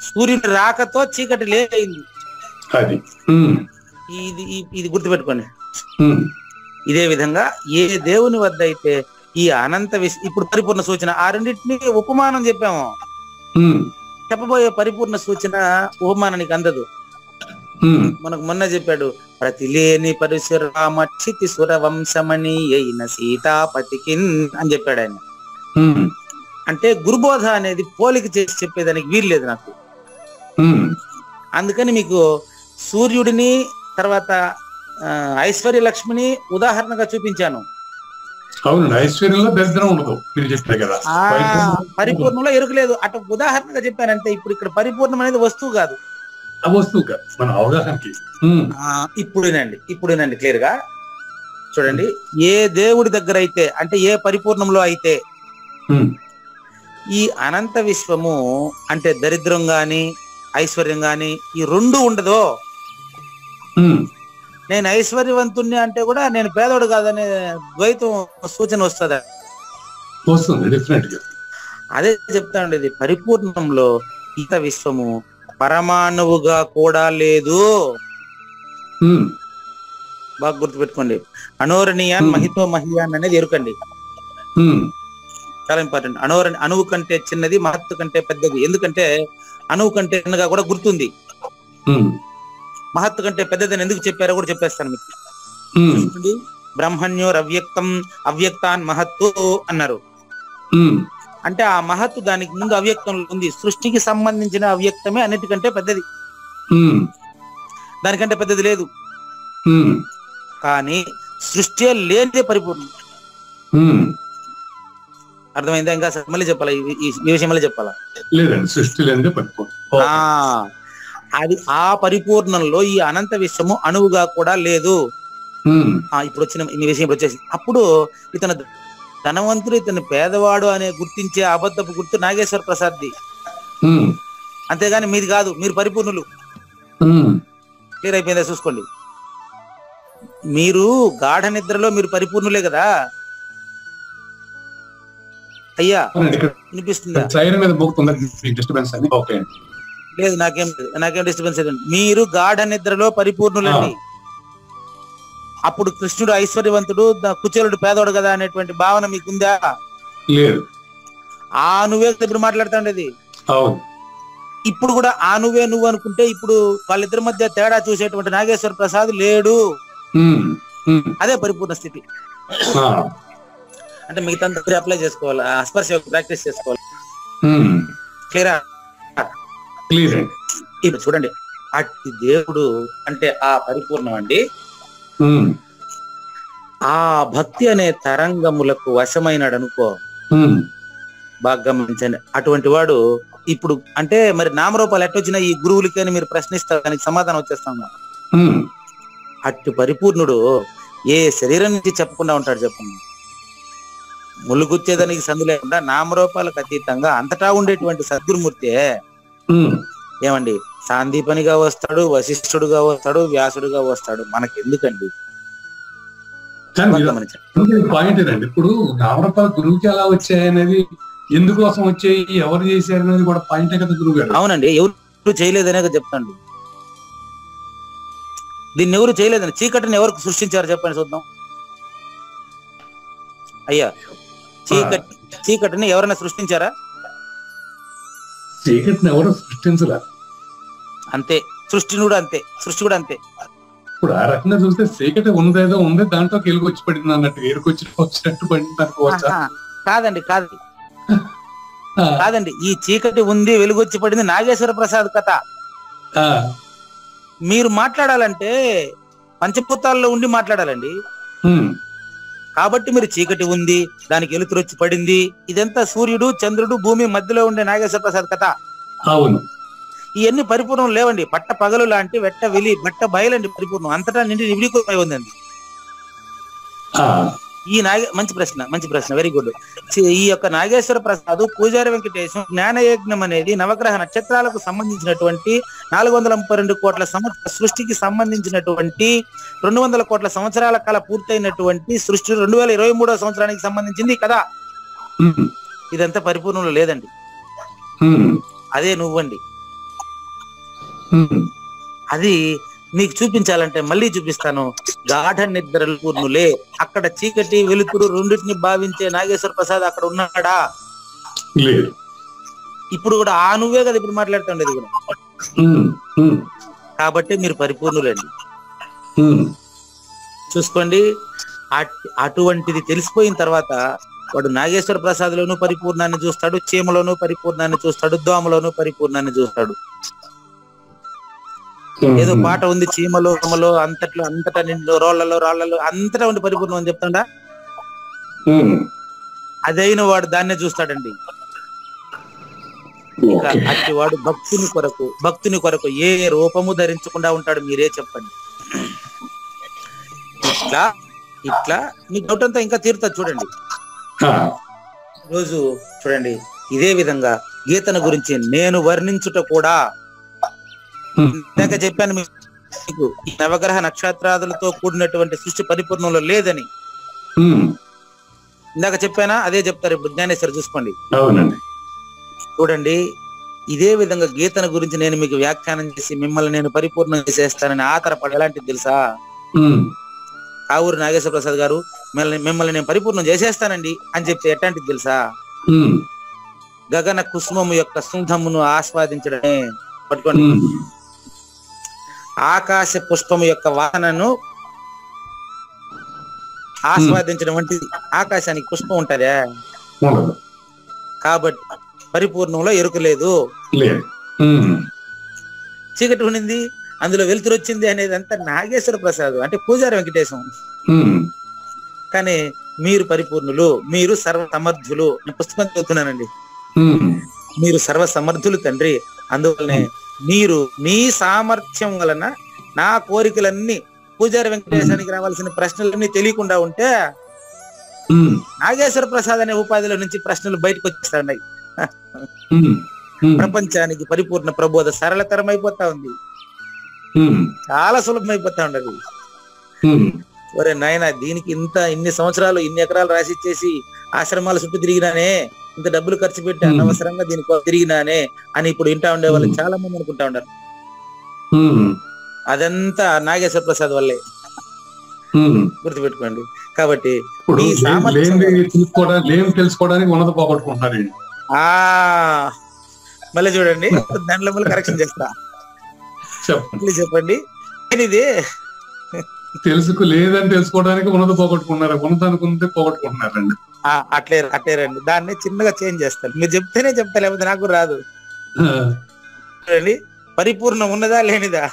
సూర్యుడి రాకతో చీకటి లేదైంది. ఇది గుర్తుపెట్టుకోండి. ఇదే విధంగా ఏ దేవుని వద్ద అయితే ఈ అనంత ఇప్పుడు పరిపూర్ణ సూచన, ఆ రెండింటిని ఉపమానం చెప్పాము. చెప్పబోయే పరిపూర్ణ సూచన ఉపమానానికి అందదు. మనకు మొన్న చెప్పాడు, ప్రతి లేని పరశురామక్షితి సుర వంశమణి అయిన సీతాపతికిన్ అని చెప్పాడు ఆయన. అంటే గురుబోధ అనేది పోలిక చేసి చెప్పేదానికి వీల్లేదు నాకు. అందుకని మీకు సూర్యుడిని తర్వాత ఐశ్వర్య లక్ష్మిని ఉదాహరణగా చూపించాను. పరిపూర్ణంలో ఎరుకలేదు, అటు ఉదాహరణగా చెప్పానంటే. ఇప్పుడు ఇక్కడ పరిపూర్ణం అనేది వస్తువు కాదు, మన అవగాహనకి. ఇప్పుడునండి క్లియర్ గా చూడండి. ఏ దేవుడి దగ్గర అయితే, అంటే ఏ పరిపూర్ణంలో అయితే ఈ అనంత విశ్వము అంటే దరిద్రం గాని ఐశ్వర్యం గాని ఈ రెండు ఉండదో, నేను ఐశ్వర్యవంతుణ్ణి అంటే కూడా నేను పేదోడు కాదనే ద్వైతం సూచన వస్తుందా? అదే చెప్తా ఉండేది. పరిపూర్ణంలో ఇంత విశ్వము పరమాణువుగా కూడా లేదు. బాగా గుర్తుపెట్టుకోండి. అనోరణీయాన్ మహితో మహియాన్ అనేది ఎరుకండి, చాలా ఇంపార్టెంట్. అణువు కంటే చిన్నది, మహత్తు కంటే పెద్దది. ఎందుకంటే అణువు కంటే చిన్నగా కూడా గుర్తుంది. మహత్తు కంటే పెద్దదని ఎందుకు చెప్పారో కూడా చెప్పేస్తాను మీకు. బ్రహ్మణ్యోర్ అవ్యక్తం అవ్యక్తాన్ మహత్తు అన్నారు. అంటే ఆ మహత్తు దానికి ముందు అవ్యక్తంలో ఉంది. సృష్టికి సంబంధించిన అవ్యక్తమే అన్నిటికంటే పెద్దది, దానికంటే పెద్దది లేదు. కానీ సృష్టి లేనిదే పరిపూర్ణం. అర్థమైందా? ఇంకా మళ్ళీ చెప్పాలా? ఈ విషయం మళ్ళీ చెప్పాలా? లేదండి, సృష్టి లేనిదే పరిపూర్ణం. అది ఆ పరిపూర్ణంలో ఈ అనంత విశ్వము అణువుగా కూడా లేదు. ఇప్పుడు వచ్చిన ఈ విషయం వచ్చేసి, అప్పుడు ఇతను ధనవంతుడు ఇతను పేదవాడు అనే గుర్తించే అబద్ధపు గుర్తు నాగేశ్వర ప్రసాద్ది, అంతేగాని మీది కాదు. మీరు పరిపూర్ణులు. క్లియర్ అయిపోయిందా? చూసుకోండి. మీరు గాఢ నిద్రలో మీరు పరిపూర్ణులే కదా అయ్యా. వినిపిస్తుందా? లేదు, నాకేం డిస్టర్బెన్స్ లేదండి. మీరు గాఢ నిద్రలో పరిపూర్ణులండి. అప్పుడు కృష్ణుడు ఐశ్వర్యవంతుడు, కుచేలుడు పేదోడు కదా అనేటువంటి భావన మీకుందా? లేదు. నువ్వే ఇప్పుడు మాట్లాడుతా ఉండేది. ఇప్పుడు కూడా ఆ నువ్వే నువ్వు అనుకుంటే ఇప్పుడు వాళ్ళిద్దరి మధ్య తేడా చూసేటువంటి నాగేశ్వర ప్రసాద్ లేడు. అదే పరిపూర్ణ స్థితి. అంటే మిగతా అప్లై చేసుకోవాలి, స్పర్శ ప్రాక్టీస్ చేసుకోవాలి. క్లియరా? ఇప్పుడు చూడండి, అట్టి దేవుడు అంటే ఆ పరిపూర్ణం అండి. ఆ భక్తి అనే తరంగములకు వశమైనాడు అనుకో, బాగా గమనించండి. అటువంటి వాడు ఇప్పుడు అంటే మరి నామరూపాలు ఎట్టొచ్చినా ఈ గురువులకి అని మీరు ప్రశ్నిస్తారు, దానికి సమాధానం వచ్చేస్తాం. అట్టి పరిపూర్ణుడు ఏ శరీరం నుంచి చెప్పకుండా ఉంటాడు చెప్పండి. ములుగుచ్చేదానికి సందు లేకుండా నామరూపాలకు అతీతంగా అంతటా ఉండేటువంటి సద్గురుమూర్తి ఏమండి సాందీపనిగా వస్తాడు, వశిష్ఠుడుగా వస్తాడు, వ్యాసుడుగా వస్తాడు. మనకి ఎందుకండి? పాయింట్ ఏంటండి, ఇప్పుడు నామరూపాలు గురువుకి ఎలా వచ్చాయి అనేది, ఎందుకోసం వచ్చాయి, ఎవరు చేశారు అనేది కూడా పాయింటే కదా గురువు గారు. అవునండి, ఎవరు చేయలేదనే చెప్తాండి. దీన్ని ఎవరు చేయలేదని, చీకటిని ఎవరు సృష్టించారు చెప్పండి చూద్దాం. అయ్యా, చీకటిని ఎవరైనా సృష్టించారా? చీకటిని ఎవరు సృష్టించరా? అంతే, సృష్టి కూడా అంతే, సృష్టి కూడా అంతే. ఇప్పుడు ఆ రకంగా చూస్తే చీకటి ఉందేదో ఉంది, దాంట్లో ఎలుగొచ్చి పడింది అన్నట్టు, వచ్చినట్టు పడింది అనుకోవచ్చా? కాదండి, కాదండి. ఈ చీకటి ఉంది, వెలుగొచ్చి పడింది నాగేశ్వర ప్రసాద్ కథ. మీరు మాట్లాడాలంటే పంచభూతాల్లో ఉండి మాట్లాడాలండి. కాబట్టి మీరు చీకటి ఉంది, దానికి వెలుతురు వచ్చి పడింది, ఇదంతా సూర్యుడు, చంద్రుడు, భూమి మధ్యలో ఉండే నాగేశ్వర ప్రసాద్ కథ. అవును, ఇవన్నీ పరిపూర్ణం లేవండి. పట్ట పగలు లాంటి వెట్ట వెలి బట్ట బయలండి పరిపూర్ణం, అంతటా నిండి నివిడీకృతమై ఉందండి. ఈ మంచి ప్రశ్న, వెరీ గుడ్. ఈ యొక్క నాగేశ్వర ప్రసాద్, పూజారి వెంకటేశం, జ్ఞానయజ్ఞం అనేది నవగ్రహ నక్షత్రాలకు సంబంధించినటువంటి 432 కోట్ల సంవత్సరాల సృష్టికి సంబంధించినటువంటి 200 కోట్ల సంవత్సరాల కాల పూర్తయినటువంటి సృష్టి 2023వ సంవత్సరానికి సంబంధించింది కదా. ఇదంతా పరిపూర్ణంలో లేదండి. అదే నువ్వండి. అది మీకు చూపించాలంటే మళ్ళీ చూపిస్తాను. గాఢ నిద్రలు పూర్ణులే, అక్కడ చీకటి వెలుతురు రెండింటిని భావించే నాగేశ్వర ప్రసాద్ అక్కడ ఉన్నాడా? ఇప్పుడు కూడా ఆ నువ్వే కదా ఇప్పుడు మాట్లాడుతుండేది కూడా. కాబట్టి మీరు పరిపూర్ణులండి. చూసుకోండి, అటువంటిది తెలిసిపోయిన తర్వాత వాడు నాగేశ్వర ప్రసాద్లోనూ పరిపూర్ణాన్ని చూస్తాడు, చీమలోనూ పరిపూర్ణాన్ని చూస్తాడు, దోమలోనూ పరిపూర్ణాన్ని చూస్తాడు. ఏదో పాట ఉంది, చీమలో అంతటా నిండు రాళ్లలో అంతటా ఉండి పరిపూర్ణం అని చెప్తాడా? అదైన వాడు దాన్నే చూస్తాడండి. ఇంకా అట్టి వాడు భక్తుని కొరకు ఏ రూపము ధరించకుండా ఉంటాడు, మీరే చెప్పండి. ఇట్లా మీ డౌట్ అంతా ఇంకా తీరుతుంది చూడండి. రోజు చూడండి, ఇదే విధంగా గీతను గురించి నేను వర్ణించుట కూడా ఇందాక చెప్పాను మీకు, ఈ నవగ్రహ నక్షత్రాదులతో కూడినటువంటి సృష్టి పరిపూర్ణంలో లేదని ఇందాక చెప్పానా? అదే చెప్తారు ఇప్పుడు జ్ఞానేశ్వర. చూసుకోండి, చూడండి, ఇదే విధంగా గీతను గురించి నేను మీకు వ్యాఖ్యానం చేసి మిమ్మల్ని నేను పరిపూర్ణం చేసేస్తానని ఆతరపడి ఎలాంటిది తెలుసా? కావూరు నాగేశ్వర ప్రసాద్ గారు మిమ్మల్ని నేను పరిపూర్ణం చేసేస్తానండి అని చెప్తే ఎట్లాంటిది తెలుసా? గగన కుసుమము యొక్క సుంధమును ఆస్వాదించడమే. పట్టుకోండి, ఆకాశ పుష్పము యొక్క వాసనను ఆస్వాదించడం వంటిది. ఆకాశానికి పుష్పం ఉంటదా? కాబట్టి పరిపూర్ణంలో ఎరుక లేదు. చీకటి ఉండింది, అందులో వెలుతురు వచ్చింది అనేది అంతా నాగేశ్వర ప్రసాద్ అంటే పూజారి వెంకటేశం. కానీ మీరు పరిపూర్ణులు, మీరు సర్వ సమర్థులు. నేను పుస్తకం చదువుతున్నానండి. మీరు సర్వ సమర్థులు తండ్రి. అందువల్లనే మీరు మీ సామర్థ్యం వలన నా కోరికలన్నీ, పూజారి వెంకటేశానికి రావాల్సిన ప్రశ్నలన్నీ తెలియకుండా ఉంటే నాగేశ్వర ప్రసాద్ అనే ఉపాధిలో నుంచి ప్రశ్నలు బయటకు వచ్చేస్తాయి. ప్రపంచానికి పరిపూర్ణ ప్రబోధ సరళతరం అయిపోతా ఉంది, చాలా సులభమైపోతా ఉండదు. ఒరే నాయన, దీనికి ఇన్ని సంవత్సరాలు ఇన్ని ఎకరాలు రాసిచ్చేసి ఆశ్రమాల చుట్టూ తిరిగినానే, ఇంత డబ్బులు ఖర్చు పెట్టి అనవసరంగా దీనికి తిరిగినానే అని ఇప్పుడు వింటా ఉండే వాళ్ళు చాలా మంది అనుకుంటా ఉన్నారు. అదంతా నాగేశ్వర ప్రసాద్ వల్లే, గుర్తుపెట్టుకోండి. కాబట్టి తెలుసుకోవడానికి ఉన్నది పోగొట్టుకుంటున్నారు. మళ్ళీ చూడండి, దాంట్లో మళ్ళీ కరెక్షన్ చేస్తా. చెప్పండి. చెప్పండి. ఇది తెలుసుకు లేదని తెలుసుకోవడానికి ఉన్నది పోగొట్టుకున్నారు, ఉన్నది అనుకుంటే పోగొట్టుకుంటున్నారండి. అట్లే రండి, దాన్ని చిన్నగా చేంజ్ చేస్తాను. మీరు చెప్తేనే చెప్తా, లేకపోతే నాకు రాదు. చూడండి, పరిపూర్ణం ఉన్నదా లేనిదా?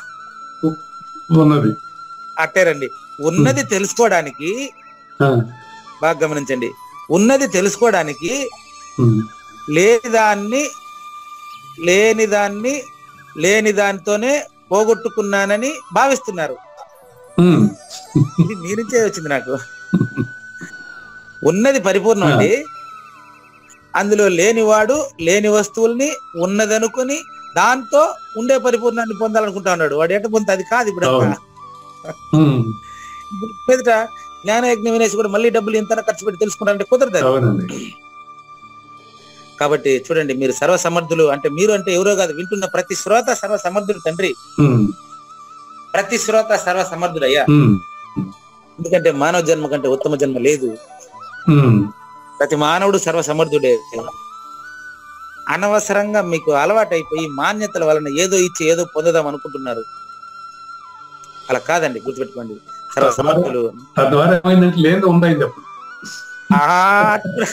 ఉన్నది. అట్టే రండి. ఉన్నది తెలుసుకోవడానికి బాగా గమనించండి. ఉన్నది తెలుసుకోవడానికి లేని దానితోనే పోగొట్టుకున్నానని భావిస్తున్నారు. ఇది మీ నుంచే వచ్చింది నాకు. ఉన్నది పరిపూర్ణం అండి, అందులో లేనివాడు లేని వస్తువుల్ని ఉన్నదనుకుని దాంతో ఉండే పరిపూర్ణాన్ని పొందాలనుకుంటా ఉన్నాడు. వాడు ఎట్ట పొందుతా? అది కాదు. ఇప్పుడు పెద్దట జ్ఞానయజ్ఞం వినేసి కూడా మళ్ళీ డబ్బులు ఎంత ఖర్చు పెట్టి తెలుసుకుంటారంటే కుదరదు. కాబట్టి చూడండి, మీరు సర్వసమర్థులు అంటే మీరు అంటే ఎవరో కాదు, వింటున్న ప్రతి శ్రోత సర్వసమర్థుడు తండ్రి. ప్రతి శ్రోత సర్వసమర్థుడయ్యా. ఎందుకంటే మానవ జన్మ కంటే ఉత్తమ జన్మ లేదు. ప్రతి మానవుడు సర్వసమర్థుడే. అనవసరంగా మీకు అలవాటైపోయి మాన్యతల వలన ఏదో ఇచ్చి ఏదో పొందుదాం అనుకుంటున్నారు. అలా కాదండి, గుర్తుపెట్టుకోండి. సర్వసమర్థులు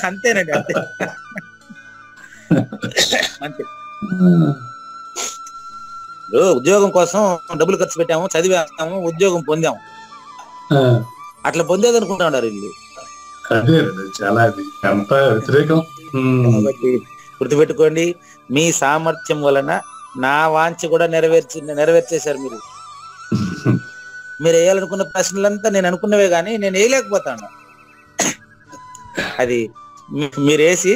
అంతేనండి, అంతే అంతే. ఉద్యోగం కోసం డబ్బులు ఖర్చు పెట్టాము, చదివాము, ఉద్యోగం పొందాము. అట్లా పొందేది అనుకుంటా ఉన్నారు వీళ్ళు. కాబట్టి గుర్తుపెట్టుకోండి, మీ సామర్థ్యం వలన నా వాంఛ కూడా నెరవేర్చేశారు మీరు. మీరు వేయాలనుకున్న ప్రశ్నలంతా నేను అనుకున్నవే గానీ నేను వేయలేకపోతాను. అది మీరు వేసి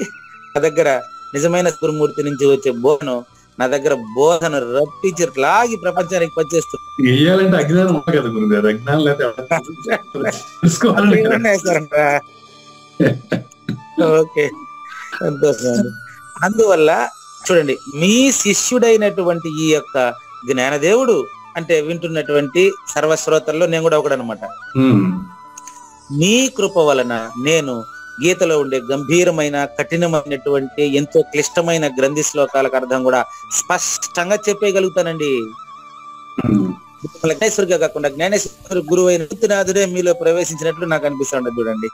నా దగ్గర నిజమైన గురుమూర్తి నుంచి వచ్చే బోధన, నా దగ్గర బోధన రప్పించి లాగి ప్రపంచానికి పనిచేస్తుంది. ఓకే, సంతోషం. అందువల్ల చూడండి, మీ శిష్యుడైనటువంటి ఈ యొక్క జ్ఞానదేవుడు అంటే వింటున్నటువంటి సర్వశ్రోతల్లో నేను కూడా ఒకడనమాట. మీ కృప వలన నేను గీతలో ఉండే గంభీరమైన కఠినమైనటువంటి ఎంతో క్లిష్టమైన గ్రంథి శ్లోకాలకు అర్థం కూడా స్పష్టంగా చెప్పేయగలుగుతానండి. జ్ఞానేశ్వరిగా కాకుండా జ్ఞానేశ్వరి గురువు అయిన నిత్యనాథుడే మీలో ప్రవేశించినట్లు నాకు అనిపిస్తుండదు. చూడండి,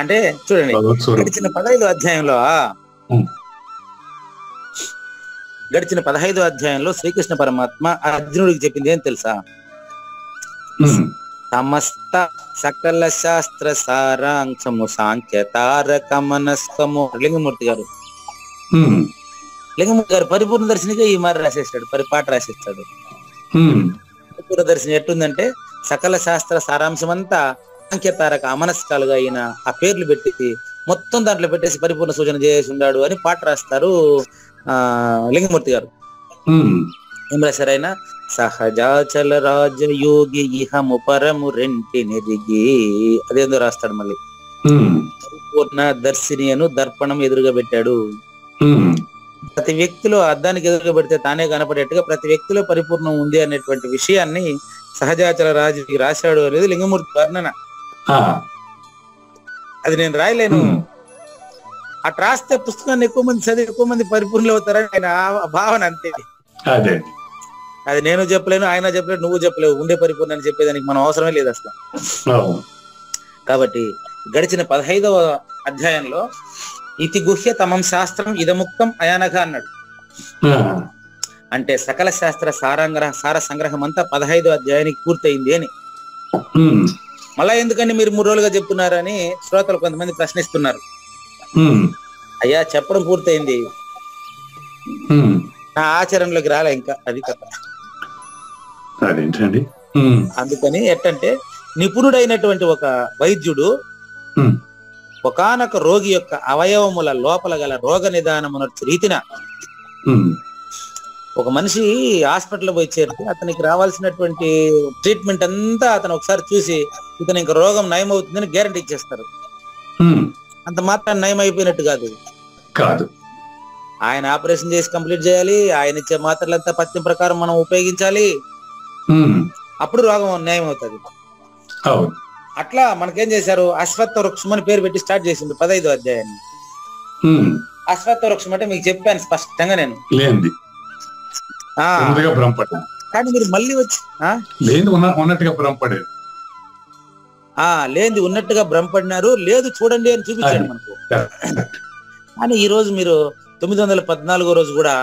అంటే చూడండి, గడిచిన 15వ అధ్యాయంలో శ్రీకృష్ణ పరమాత్మ అర్జునుడికి చెప్పింది ఏం తెలుసా? సమస్త సకల శాస్త్ర సారాంశము సాంఖ్య తారక మనస్కము. లింగమూర్తి గారు పరిపూర్ణ దర్శనిగా ఈ మారి రాసేస్తాడు, పరిపాట రాసేస్తాడు. పరిపూర్ణ దర్శనం ఎట్టుందంటే సకల శాస్త్ర సారాంశం అంతా సాంఖ్య తారక అమనస్కాలుగా అయిన ఆ పేర్లు పెట్టి మొత్తం దాంట్లో పెట్టేసి పరిపూర్ణ సూచన చేసి ఉన్నాడు అని పాట రాస్తారు లింగమూర్తి గారు. ఏం రాశారు ఆయన? సహజాచల రాజయోగి ఇహము పరము రెంటి నెరిగి, అదేందో రాస్తాడు. మళ్ళీ పరిపూర్ణ దర్శిని అను దర్పణం ఎదురుగా పెట్టాడు. ప్రతి వ్యక్తిలో అద్దానికి ఎదురుగా పెడితే తానే కనపడేట్టుగా ప్రతి వ్యక్తిలో పరిపూర్ణం ఉంది అనేటువంటి విషయాన్ని సహజాచల రాజుకి రాశాడు అనేది లింగమూర్తి వర్ణన. అది నేను రాయలేను. అటు రాస్తే పుస్తకాన్ని ఎక్కువ మంది చదివి ఎక్కువ మంది పరిపూర్ణులు అవుతారని ఆయన భావన, అంతే. అది నేను చెప్పలేను, ఆయన చెప్పలేను, నువ్వు చెప్పలేవు. ఉండే పరిపూర్ణాన్ని చెప్పేదానికి మనం అవసరమే లేదు అసలు. కాబట్టి గడిచిన 15వ అధ్యాయంలో ఇతి గుహ్య తమం శాస్త్రం ఇదముక్తం అయానగా అన్నాడు. అంటే సకల శాస్త్ర సార సంగ్రహం అంతా 15వ అధ్యాయానికి పూర్తయింది అని. మళ్ళా ఎందుకని మీరు 3 రోజులుగా చెప్తున్నారని శ్రోతలు కొంతమంది ప్రశ్నిస్తున్నారు. అయ్యా, చెప్పడం పూర్తయింది, నా ఆచరణలోకి రాలే ఇంకా, అది కథ. అందుకని ఎట్టంటే నిపుణుడైనటువంటి ఒక వైద్యుడు ఒకానొక రోగి యొక్క అవయవముల లోపల గల రోగ నిదానమున రీతిన ఒక మనిషి హాస్పిటల్ పోయి చేరితే అతనికి రావాల్సినటువంటి ట్రీట్మెంట్ అంతా అతను ఒకసారి చూసి ఇతను ఇంకా రోగం నయం అవుతుందని గ్యారంటీ ఇచ్చేస్తారు. అంత మాత్రం నయం అయిపోయినట్టు కాదు. ఆయన ఆపరేషన్ చేసి కంప్లీట్ చేయాలి, ఆయన ఇచ్చే మాత్రలంతా పథ్యం ప్రకారం మనం ఉపయోగించాలి, అప్పుడు రోగం నయం అవుతుంది. అట్లా మనకేం చేశారు? అశ్వత్థ వృక్షం అని పేరు పెట్టి స్టార్ట్ చేసింది 15వ అధ్యాయాన్ని. అశ్వత్థ వృక్షం అంటే మీకు చెప్పాను స్పష్టంగా నేను. లేనిది ఆ ఉన్నదిగా భ్రమపడ్డాను. కానీ మీరు మళ్ళీ వచ్చి లేనిది ఉన్నట్టుగా భ్రమపడేది. లేనిది ఉన్నట్టుగా భ్రమపడినారు, లేదు చూడండి అని చూపించాడు మనకు. కానీ ఈ రోజు మీరు 914వ రోజు కూడా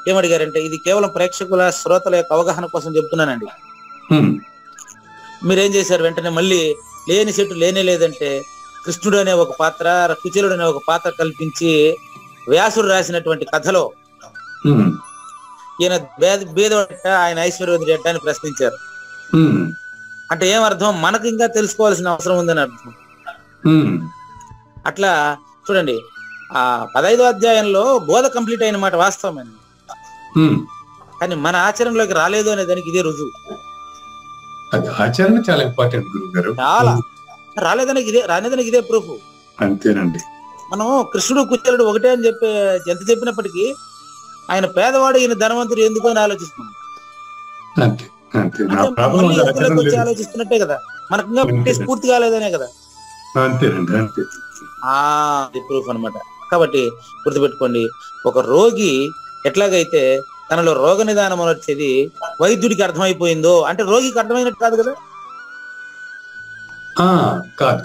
ఏమడిగారంటే, ఇది కేవలం ప్రేక్షకుల శ్రోతల యొక్క అవగాహన కోసం చెప్తున్నానండి. మీరేం చేశారు, వెంటనే మళ్ళీ లేని చెట్టు లేనే లేదంటే కృష్ణుడు అనే ఒక పాత్ర, కుచేలుడు అనే ఒక పాత్ర కల్పించి వ్యాసుడు రాసినటువంటి కథలో ఈయన బేదవట, ఆయన ఐశ్వర్యవంతుడు ఎట్ట అని ప్రశ్నించారు. అంటే ఏమర్థం, మనకు ఇంకా తెలుసుకోవాల్సిన అవసరం ఉందని అర్థం. అట్లా చూడండి, ఆ 15వ అధ్యాయంలో బోధ కంప్లీట్ అయిన మాట వాస్తవమేనండి. కానీ మన ఆచరణలోకి రాలేదు అనే దానికి ఇదే రుజువు. ఆచరణ చాలా ఇంపార్టెంట్ గురువు గారు. చాలా రాలేదానికి ఇదే ప్రూఫ్. అంతేనండి. మనం కృష్ణుడు కుచేలుడు ఒకటే అని ఎంత చెప్పినప్పటికీ ఆయన పేదవాడు ఈయన ధనవంతుడు ఎందుకు అని ఆలోచిస్తున్నాం. ఆలోచిస్తున్నట్టే కదా, మనకు ఇంకా పూర్తి కాలేదనే కదా. అది ప్రూఫ్ అనమాట. కాబట్టి గుర్తుపెట్టుకోండి, ఒక రోగి ఎట్లాగైతే తనలో రోగ నిదానం వచ్చేది వైద్యుడికి అర్థమైపోయిందో, అంటే రోగికి అర్థమైనట్టు కాదు కదా, కాదు,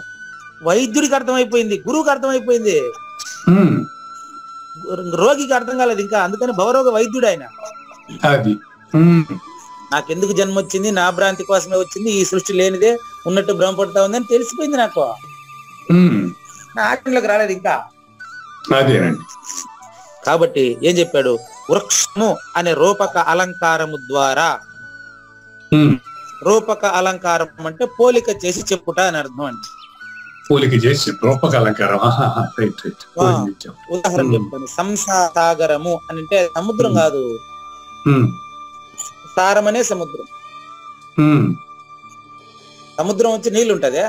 వైద్యుడికి అర్థమైపోయింది, గురువుకి అర్థమైపోయింది, రోగికి అర్థం కాలేదు ఇంకా. అందుకని భవరోగ వైద్యుడు ఆయన. నాకెందుకు జన్మ వచ్చింది, నా భ్రాంతి కోసమే వచ్చింది, ఈ సృష్టి లేనిదే ఉన్నట్టు భ్రమపడతా ఉందని తెలిసిపోయింది నాకు. నా ఆచరణలోకి రాలేదు ఇంకా. కాబట్టి ఏం చెప్పాడు, వృక్షము అనే రూపక అలంకారము ద్వారా, రూపక అలంకారం అంటే పోలిక చేసి చెప్పుట అని అర్థం అండి. పోలిక చేసి రూపక అలంకారం. ఉదాహరణ చెప్తాను, సంసాగరము అని అంటే సముద్రం కాదు, సారం అనే సముద్రం. సముద్రం వచ్చి నీళ్లు ఉంటదే,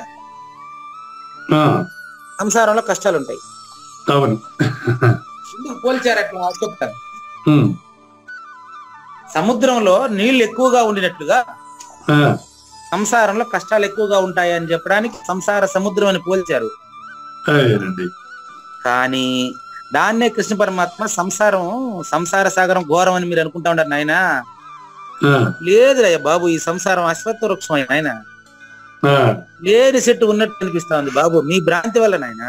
సంసారంలో కష్టాలు ఉంటాయి. ఎందుకు పోల్చారు అట్లా చెప్తాను. సముద్రంలో నీళ్లు ఎక్కువగా ఉండినట్లుగా సంసారంలో కష్టాలు ఎక్కువగా ఉంటాయని చెప్పడానికి సంసార సముద్రం అని పోల్చారు. కానీ దాన్నే కృష్ణ పరమాత్మ సంసార సాగరం ఘోరం అని మీరు అనుకుంటా ఉంటారు నాయన. లేదు బాబు, ఈ సంసారం అశ్వత్థ వృక్షం ఆయన, లేని చెట్టు ఉన్నట్టు అనిపిస్తా ఉంది బాబు, మీ భ్రాంతి వల్ల నాయన.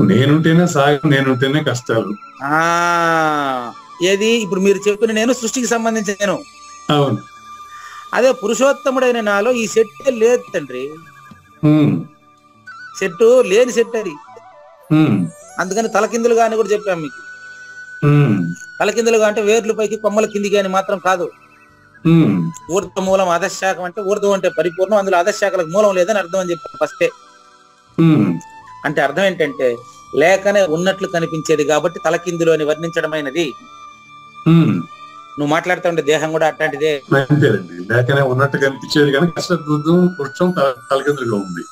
నేనుంటేనే సాగం, నేనుంటేనే కష్టాలు. ఏది ఇప్పుడు మీరు చెప్పిన నేను సృష్టికి సంబంధించిన నేను. అవును. అదే పురుషోత్తముడైన నాలో ఈ చెట్టే లేదు తండ్రి, చెట్టు లేని చెట్టు అది. అందుకని తలకిందులుగా అని కూడా చెప్పాం మీకు. తలకిందులుగా అంటే వేర్లు పైకి కొమ్మల కిందికి అని మాత్రం కాదు. ఊర్ధ మూలం అధశాఖం అంటే ఊర్ధం అంటే పరిపూర్ణం, అందులో అధశాఖలకు మూలం లేదని అర్థం అని చెప్పాను ఫస్టే. అంటే అర్థం ఏంటంటే లేకనే ఉన్నట్లు కనిపించేది కాబట్టి తలకిందులు అని వర్ణించడమైనది. నువ్వు మాట్లాడుతూ ఉంటే దేహం కూడా అట్లాంటిదే. లేకనే ఉన్నట్టు కనిపించేది కానీ వృక్షం తలకిందులుగా ఉంది.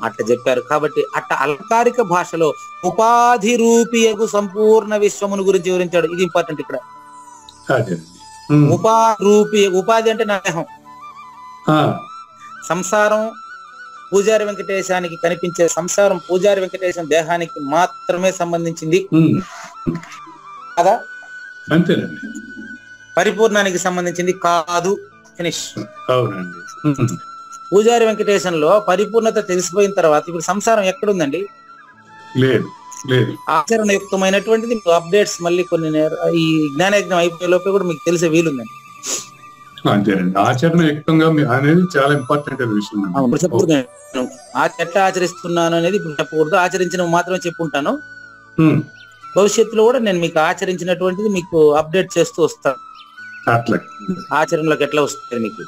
అట్లా చెప్పారు. కాబట్టి అట్ట అలంకారిక భాషలో ఉపాధి రూపియగు సంపూర్ణ విశ్వమును గురించి వివరించాడు. ఇది ఇంపార్టెంట్ ఇక్కడ. ఉపాధి అంటే నా దేహం. సంసారం పూజారి వెంకటేశానికి కనిపించే సంసారం పూజారి వెంకటేశం దేహానికి మాత్రమే సంబంధించింది కదా, పరిపూర్ణానికి సంబంధించింది కాదు. ఫినిష్. పూజారి వెంకటేశంలో పరిపూర్ణత తెలిసిపోయిన తర్వాత ఇప్పుడు సంసారం ఎక్కడుందండి? ఆచరణయుక్తమైనటువంటిది అప్డేట్స్ మళ్ళీ కొన్ని ఈ జ్ఞానయజ్ఞం అయిపోయే లోపే కూడా మీకు తెలిసే వీలుందండి. ఆచరణయుక్తంగా అనేది చాలా ఇంపార్టెంట్ విషయం. ఇప్పుడు చెప్పకూడదు, ఎట్లా ఆచరిస్తున్నాను అనేది ఇప్పుడు చెప్పకూడదు, ఆచరించిన మాత్రమే చెప్పుంటాను. భవిష్యత్తులో కూడా నేను మీకు ఆచరించినటువంటిది మీకు అప్డేట్ చేస్తూ వస్తాను. ఆచరణలోకి ఎట్లా వస్తుంది మీకు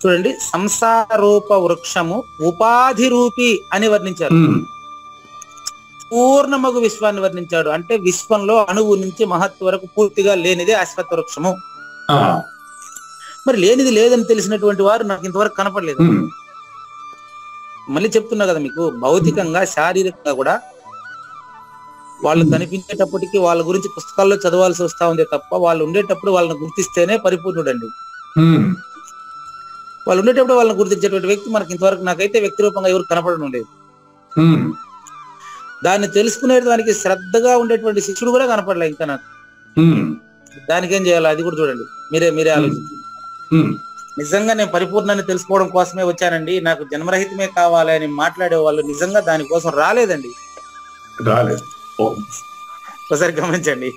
చూడండి. సంసారూప వృక్షము ఉపాధి రూపి అని వర్ణించారు. పూర్ణమగు విశ్వాన్ని వర్ణించాడు. అంటే విశ్వంలో అణువు నుంచి మహత్ వరకు పూర్తిగా లేనిదే అశ్వత్థ వృక్షము. మరి లేనిది లేదని తెలిసినటువంటి వారు నాకు ఇంతవరకు కనపడలేదు. మళ్ళీ చెప్తున్నా కదా మీకు, భౌతికంగా శారీరకంగా కూడా వాళ్ళు కనిపించేటప్పటికి వాళ్ళ గురించి పుస్తకాల్లో చదవాల్సి వస్తా ఉంది తప్ప వాళ్ళు ఉండేటప్పుడు వాళ్ళని గుర్తిస్తేనే పరిపూర్ణుడండి. వాళ్ళు ఉండేటప్పుడు వాళ్ళని గుర్తించేటువంటి వ్యక్తి మనకి ఇంతవరకు నాకైతే వ్యక్తి రూపంగా ఎవరు కనపడడం లేదు. దాన్ని తెలుసుకునే దానికి శ్రద్ధగా ఉండేటువంటి శిష్యుడు కూడా కనపడలే ఇంకా నాకు. దానికి ఏం చేయాలి అది కూడా చూడండి, మీరే ఆలోచించండి. నిజంగా నేను పరిపూర్ణాన్ని తెలుసుకోవడం కోసమే వచ్చానండి, నాకు జన్మరహితమే కావాలి అని మాట్లాడే వాళ్ళు నిజంగా దానికోసం రాలేదండి. ఒకసారి గమనించండి.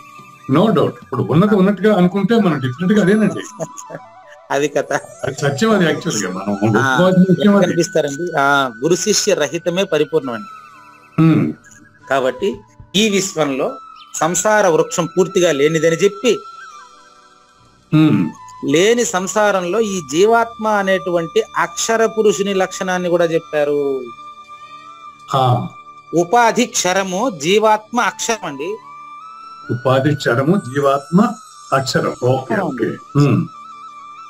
No doubt. ఇప్పుడు ఉన్నది ఉన్నట్టుగా అనుకుంటే మనం డిఫరెంట్ గా అదేనండి. అది కథ, సత్యం. అది యాక్చువల్గా మనం కనిపిస్తారండి. గురు శిష్య రహితమే పరిపూర్ణం అండి. కాబట్టి ఈ విశ్వంలో సంసార వృక్షం పూర్తిగా లేనిదని చెప్పి, లేని సంసారంలో ఈ జీవాత్మ అనేటువంటి అక్షర పురుషుని లక్షణాన్ని కూడా చెప్పారు. ఉపాధి క్షరము జీవాత్మ అక్షరం అండి. ఉపాధి క్షరము జీవాత్మ అక్షరం.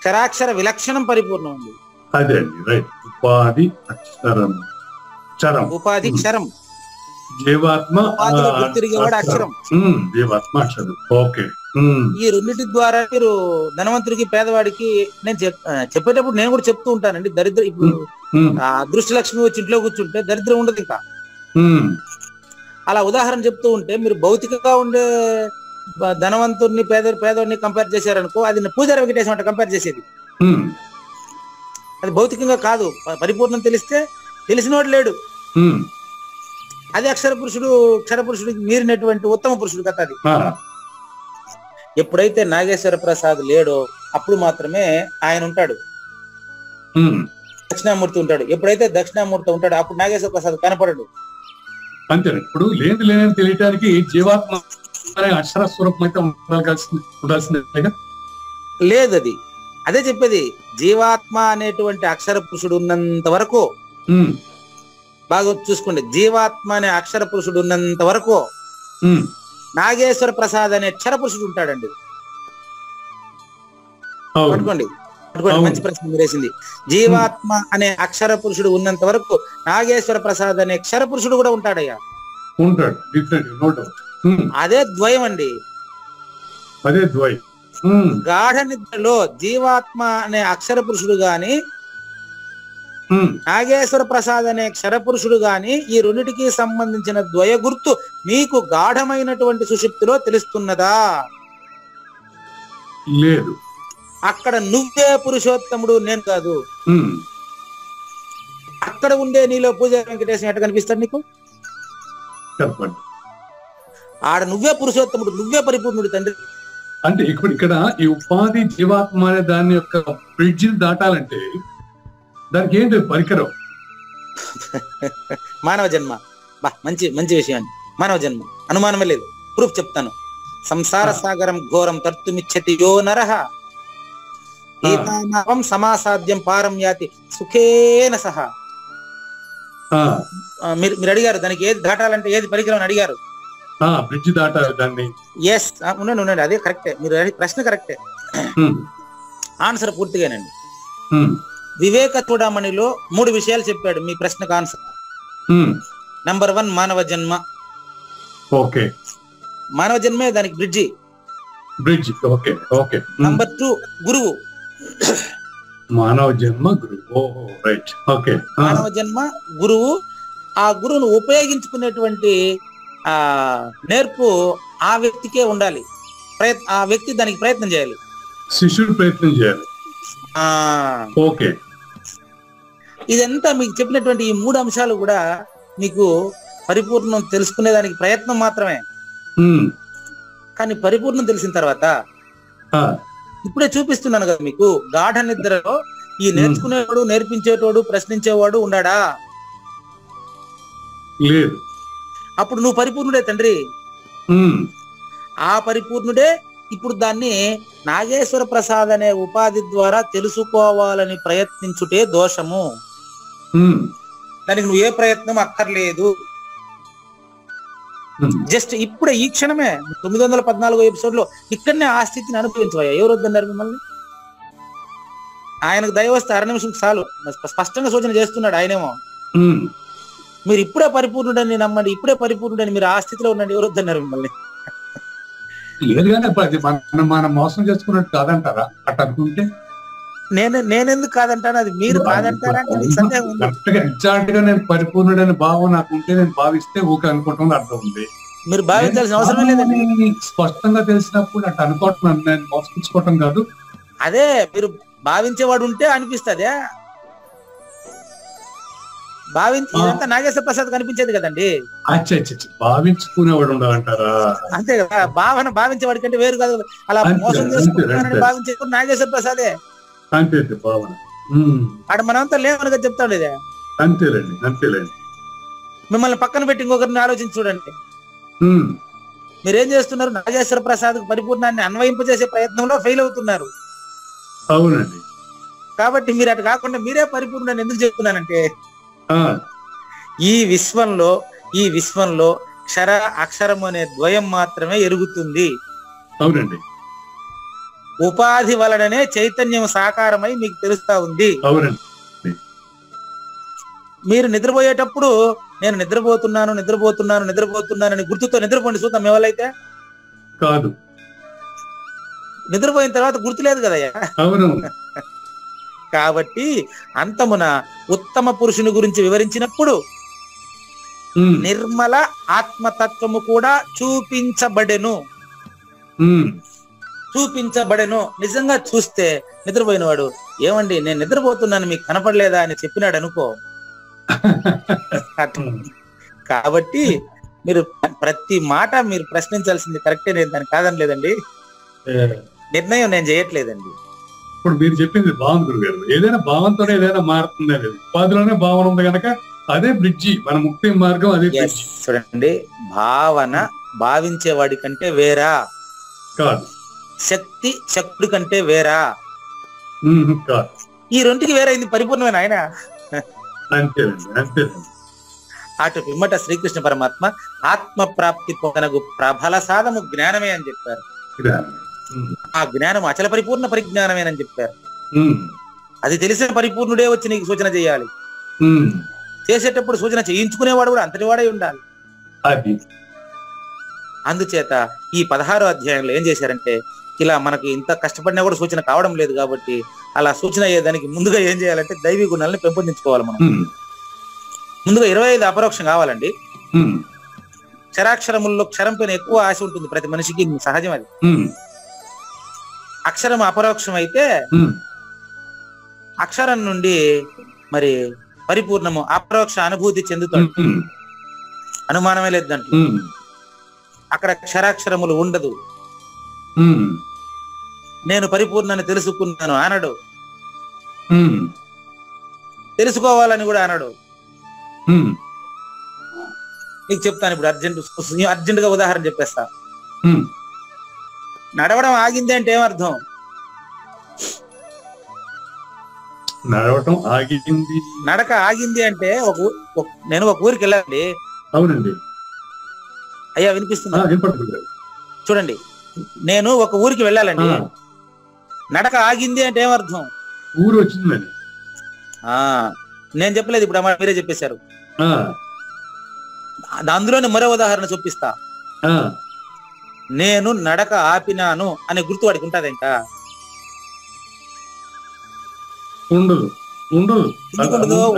క్షరాక్షర విలక్షణం పరిపూర్ణం అండి. అదే అండి, రైట్. ఉపాధి అక్షరం, ఉపాధి క్షరం జీవాత్మ తిరిగేవాడు అక్షరం, జీవాత్మ అక్షరం. ఓకే. ఈ రెండింటి ద్వారా మీరు ధనవంతుడికి పేదవాడికి నేను చెప్పేటప్పుడు నేను కూడా చెప్తూ ఉంటానండి. దరిద్ర ఇప్పుడు అదృష్ట లక్ష్మి వచ్చి ఇంట్లో కూర్చుంటే దరిద్రం ఉండదు ఇంకా. అలా ఉదాహరణ చెప్తూ ఉంటే మీరు భౌతికంగా ఉండే ధనవంతుడిని పేదవాడిని కంపేర్ చేశారనుకో, అది పూజారి వెంకటేశ్వర అంటే కంపేర్ చేసేది. అది భౌతికంగా కాదు, పరిపూర్ణం తెలిస్తే తెలిసినోడు లేడు. అది అక్షర పురుషుడు, క్షర పురుషుడికి మీరినటువంటి ఉత్తమ పురుషుడు కథ అది. ఎప్పుడైతే నాగేశ్వర ప్రసాద్ లేడో అప్పుడు మాత్రమే ఆయన ఉంటాడు, దక్షిణామూర్తి ఉంటాడు. ఎప్పుడైతే దక్షిణామూర్తి ఉంటాడో అప్పుడు నాగేశ్వర ప్రసాద్ కనపడడు. అంతే. ఇప్పుడు లేని తెలియటానికి జీవాత్మ అనే అక్షర స్వరూపం అయితే ఉండాల్సిందే లేదు. అది అదే చెప్పేది, జీవాత్మ అనేటువంటి అక్షర పురుషుడు ఉన్నంత వరకు, బాగా చూసుకోండి, జీవాత్మ అనే అక్షర పురుషుడు ఉన్నంత వరకు నాగేశ్వర ప్రసాద్ అనే అక్షర పురుషుడు ఉంటాడండి. పట్టుకోండి, మంచి ప్రశ్న మీరేసింది. జీవాత్మ అనే అక్షర పురుషుడు ఉన్నంత వరకు నాగేశ్వర ప్రసాద్ అనే అక్షర పురుషుడు కూడా ఉంటాడయ్యా. అదే ద్వయం అండి, అదే ద్వయం. గాఢ నిద్రలో జీవాత్మ అనే అక్షర పురుషుడు గాని నాగేశ్వర ప్రసాద్ అనే క్షర పురుషుడు గాని ఈ రెండిటికి సంబంధించిన ద్వయ గుర్తు మీకు గాఢమైనటువంటి సుషుప్తిలో తెలుస్తున్నదా? లేదు. అక్కడ నువ్వే పురుషోత్తముడు, నేను కాదు. అక్కడ ఉండే నీలో పూజారి వెంకటేశ్వర ఎట్లా కనిపిస్తాడు నీకు? ఆడ నువ్వే పురుషోత్తముడు, నువ్వే పరిపూర్ణుడు తండ్రి. అంటే ఇక్కడ ఈ ఉపాధి జీవాత్మ అనే దాని యొక్క బ్రిడ్జ్ దాటాలంటే దానికి ఏంటి పరికరం? మానవ జన్మ. మంచి మంచి విషయం అండి. మానవ జన్మ అనుమానమే లేదు. ప్రూఫ్ చెప్తాను. సంసార సాగరం ఘోరం తర్తుమిచ్చతి యో నరః ఏతానావం సమాసాధ్యం పారం యాతి సుఖేన సహా. మీరు అడిగారు దానికి ఏది దాటాలంటే ఏది పరికరం అని అడిగారు. బ్రిడ్జ్ దాటాలి దాన్ని. ఎస్, ఉండండి, అదే కరెక్టే. మీరు ప్రశ్న కరెక్టే, ఆన్సర్ పూర్తిగానండి. వివేక చూడమణిలో 3 విషయాలు చెప్పాడు మీ ప్రశ్నకు ఆన్సర్. నంబర్ 1 మానవ జన్మ. ఓకే, మానవ జన్మే దానికి బ్రిడ్జి. Okay okay. నంబర్ 2 గురువు. మానవ జన్మ గురువు. రైట్. ఓకే. మానవ జన్మ గురువు. ఆ గురువును ఉపయోగించుకునేటువంటి నేర్పు ఆ వ్యక్తికే ఉండాలి. ఆ వ్యక్తి దానికి ప్రయత్నం చేయాలి, శిష్యుడు ప్రయత్నం చేయాలి. ఓకే. ఇదంతా మీకు చెప్పినటువంటి ఈ 3 అంశాలు కూడా మీకు పరిపూర్ణం తెలుసుకునేదానికి ప్రయత్నం మాత్రమే. కానీ పరిపూర్ణం తెలిసిన తర్వాత ఇప్పుడే చూపిస్తున్నాను కదా మీకు, గాఢ నిద్రలో ఈ నేర్చుకునేవాడు, నేర్పించేటోడు, ప్రశ్నించేవాడు ఉండాడా? లేదు. అప్పుడు నువ్వు పరిపూర్ణుడే తండ్రి. ఆ పరిపూర్ణుడే ఇప్పుడు దాన్ని నాగేశ్వర ప్రసాద్ అనే ఉపాధి ద్వారా తెలుసుకోవాలని ప్రయత్నించుటే దోషము. దానికి నువ్వు ఏ ప్రయత్నం అక్కర్లేదు. జస్ట్ ఇప్పుడే ఈ క్షణమే 914 ఎపిసోడ్ లో ఇక్కడనే ఆ స్థితిని అనుభవించవయ్యా. ఎవరు వద్దన్నారు మిమ్మల్ని? ఆయనకు దయ వస్తే 6 నిమిషం చాలు, స్పష్టంగా సూచన చేస్తున్నాడు ఆయనేమో. మీరు ఇప్పుడే పరిపూర్ణుడని నమ్మండి, ఇప్పుడే పరిపూర్ణుడని మీరు ఆ స్థితిలో ఉండండి. ఎవరు వద్దన్నారు మిమ్మల్ని? లేదు కానీ మనం మోసం చేసుకున్నట్టు కాదంటారా అట్ట అనుకుంటే? నేనెందుకు కాదంటాను, అది మీరు కాదంటారా అంటే నాకు సందేహం ఉంది. కరెక్ట్ గా ఎగ్జాక్ట్ గా నేను పరిపూర్ణుడని భావం నాకు ఉంటే నేను భావిస్తే ఊకే అనుకోవటం అర్థం ఉంది. మీరు భావించాల్సిన అవసరమే లేదండి. స్పష్టంగా తెలిసినప్పుడు అట్లా అనుకోవటం నేను మోసపుచ్చుకోవటం కాదు. అదే మీరు భావించేవాడు ఉంటే అనిపిస్తుంది. ఇదంతా నాగేశ్వర ప్రసాద్ కనిపించేది కదండి. భావించుకునేవాడు ఉండాలంటారా? అంతే కదా, భావించేవాడి కంటే వేరు కాదు. అలా మోసం చేసుకుంటున్నారని భావించేప్పుడు నాగేశ్వర ప్రసాదే. అంతే భావన. ఆడ మనంతా లేవనుగా చెప్తాం లేదా? అంతేలేండి, అంతేలేండి. మిమ్మల్ని పక్కన పెట్టి ఇంకొకరిని ఆలోచించి చూడండి. మీరేం చేస్తున్నారు? నాగేశ్వర ప్రసాద్ పరిపూర్ణాన్ని అన్వయింపజేసే ప్రయత్నంలో ఫెయిల్ అవుతున్నారు. అవునండి. కాబట్టి మీరు అటు కాకుండా మీరే పరిపూర్ణాన్ని ఎందుకు చెప్తున్నానంటే, ఈ విశ్వంలో క్షర అక్షరం అనే ద్వయం మాత్రమే ఎరుగుతుంది. అవునండి. ఉపాధి వలననే చైతన్యం సాకారమై మీకు తెలుస్తా ఉంది. అవునండి. మీరు నిద్రపోయేటప్పుడు నేను నిద్రపోతున్నానని గుర్తుతో నిద్రపోండి చూద్దాం. ఎవరైతే కాదు, నిద్రపోయిన తర్వాత గుర్తులేదు కదయ్యా. అవును. కాబట్టి అంతమున ఉత్తమ పురుషుని గురించి వివరించినప్పుడు నిర్మల ఆత్మతత్వము కూడా చూపించబడెను. నిజంగా చూస్తే నిద్రపోయిన వాడు, ఏమండి నేను నిద్రపోతున్నాను మీకు కనపడలేదా అని చెప్పినాడు అనుకో. కాబట్టి మీరు ప్రతి మాట మీరు ప్రశ్నించాల్సింది కరెక్టే, నేను దాన్ని కాదని లేదండి. నిర్ణయం నేను చేయట్లేదండి. ఇప్పుడు మీరు చెప్పింది బాగుంది గురుగారు. ఏదైనా భావంతోనే ఏదైనా మారుతుంది అనేది ఉపాధిలోనే భావన ఉంది కనుక అదే బ్రిడ్జి, మన ముక్తి మార్గం అదే. చూడండి, భావన భావించేవాడి కంటే వేరా కాదు, శక్తి శక్తుడి కంటే వేరా కాదు. ఈ రెండుకి వేరైంది పరిపూర్ణమైన ఆయన. అంతేనండి, అంతేనండి. అటు పిమ్మట శ్రీకృష్ణ పరమాత్మ ఆత్మ ప్రాప్తి పొందనగు ప్రబల సాధము జ్ఞానమే అని చెప్పారు. ఆ జ్ఞానం అచల పరిపూర్ణ పరిజ్ఞానమేనని చెప్పారు. అది తెలిసిన పరిపూర్ణుడే వచ్చి నీకు సూచన చేయాలి. చేసేటప్పుడు సూచన చేయించుకునేవాడు కూడా అంతటి వాడే ఉండాలి. అందుచేత ఈ 16వ అధ్యాయంలో ఏం చేశారంటే, ఇలా మనకి ఇంత కష్టపడినా కూడా సూచన కావడం లేదు కాబట్టి అలా సూచన అయ్యేదానికి ముందుగా ఏం చేయాలంటే దైవీ గుణాలను పెంపొందించుకోవాలి. మనం ముందుగా 25 అపరోక్షం కావాలండి. క్షరాక్షరముల్లో క్షరం పైన ఎక్కువ ఆశ ఉంటుంది ప్రతి మనిషికి, సహజం అది. అక్షరం అపరోక్షం అయితే అక్షరం నుండి మరి పరిపూర్ణము అపరోక్ష అనుభూతి చెందుతాడు, అనుమానమే లేదు దాంట్లో. అక్కడ క్షరాక్షరములు ఉండదు. నేను పరిపూర్ణాన్ని తెలుసుకున్నాను అనడు, తెలుసుకోవాలని కూడా అనడు. నీకు చెప్తాను ఇప్పుడు అర్జెంట్ గా ఉదాహరణ చెప్పేస్తా. నడవడం ఆగింది అంటే ఏమర్థం? నడవటం ఆగింది, నడక ఆగింది అంటే నేను ఒక ఊరికి వెళ్ళాలండి. అవునండి. అయ్యా వినిపిస్తుందా? చూడండి, నేను ఒక ఊరికి వెళ్ళాలండి. నడక ఆగింది అంటే ఏమర్థం? ఊరు వచ్చిందని. నేను చెప్పలేదు, ఇప్పుడు మీరే చెప్పేశారు. అందులోనే మరో ఉదాహరణ చూపిస్తా. నేను నడక ఆపినాను అనే గుర్తు వాడికి ఉంటది ఇంకా? ఉండదు, ఉండదు.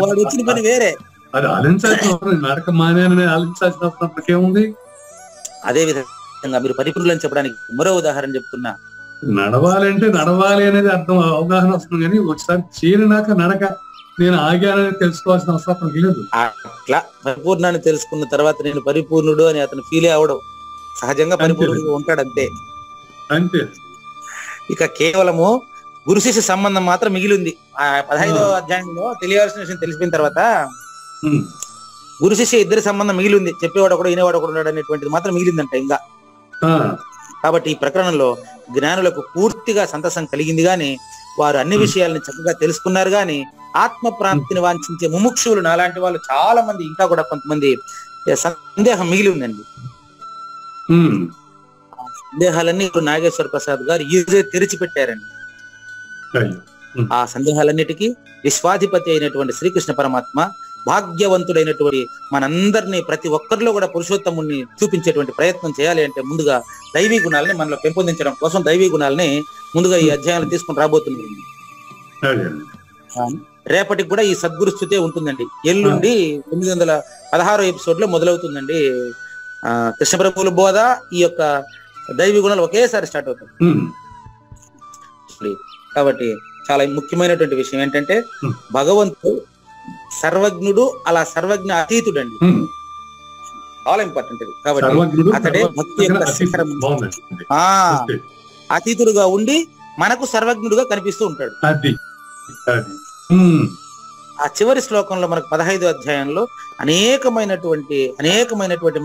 వాడు వచ్చిన పని వేరే. అది ఆలోచించాల్సిన నడక మానే ఆలోచించాల్సిన అవసరం ఏముంది? అదే విధంగా మీరు పరిపూర్ణులని చెప్పడానికి మరో ఉదాహరణ చెప్తున్నా. నడవాలంటే నడవాలి అనేది అర్థం, అవగాహన వస్తుంది. కానీ ఒకసారి చేరినాక నడక నేను ఆగానని తెలుసుకోవాల్సిన అవసరం లేదు. అట్లా పరిపూర్ణాన్ని తెలుసుకున్న తర్వాత నేను పరిపూర్ణుడు అని అతను ఫీల్ అవడం సహజంగా పరిపూర్ణుడుగా ఉంటాడు, అంతే. అంతే. ఇక కేవలము గురు శిష్య సంబంధం మాత్రం మిగిలింది. ఆ 15వ అధ్యాయంలో తెలియాల్సిన విషయం తెలిసిపోయిన తర్వాత గురు శిష్య ఇద్దరి సంబంధం మిగిలింది. చెప్పేవాడు ఒకడు, వినేవాడు ఒకడు ఉన్నాడు అనేటువంటిది మాత్రం మిగిలిందంట ఇంకా. కాబట్టి ఈ ప్రకరణంలో జ్ఞానులకు పూర్తిగా సంతసం కలిగింది గాని, వారు అన్ని విషయాలను చక్కగా తెలుసుకున్నారు గాని, ఆత్మ ప్రాప్తిని వాంఛించే ముముక్షువులు నాలాంటి వాళ్ళు చాలా మంది, ఇంకా కూడా కొంతమంది సందేహం మిగిలి ఉందండి. సందేహాలన్నీ నాగేశ్వర ప్రసాద్ గారు ఈజీ తెరిచిపెట్టారండి. ఆ సందేహాలన్నిటికీ విశ్వాధిపతి అయినటువంటి శ్రీకృష్ణ పరమాత్మ భాగ్యవంతుడైనటువంటి మనందరినీ, ప్రతి ఒక్కరిలో కూడా పురుషోత్తముని చూపించేటువంటి ప్రయత్నం చేయాలి అంటే ముందుగా దైవీ గుణాలని మనలో పెంపొందించడం కోసం దైవీ గుణాలని ముందుగా ఈ అధ్యాయాలు తీసుకుని రాబోతుంది. రేపటికి కూడా ఈ సద్గురు స్థుతే ఉంటుందండి. ఎల్లుండి 916 ఎపిసోడ్ లో మొదలవుతుందండి. కృష్ణ ప్రభువుల బోధ, ఈ యొక్క దైవీ గుణాలు ఒకేసారి స్టార్ట్ అవుతాయి. కాబట్టి చాలా ముఖ్యమైనటువంటి విషయం ఏంటంటే భగవంతుడు సర్వజ్ఞుడు, అలా సర్వజ్ఞ అతీతుడు అండి. చాలా ఇంపార్టెంట్ ఇది. కాబట్టి అతడే భక్తి యొక్క అతీతుడుగా ఉండి మనకు సర్వజ్ఞుడుగా కనిపిస్తూ ఉంటాడు. ఆ చివరి శ్లోకంలో మనకు 15వ అధ్యాయంలో అనేకమైనటువంటి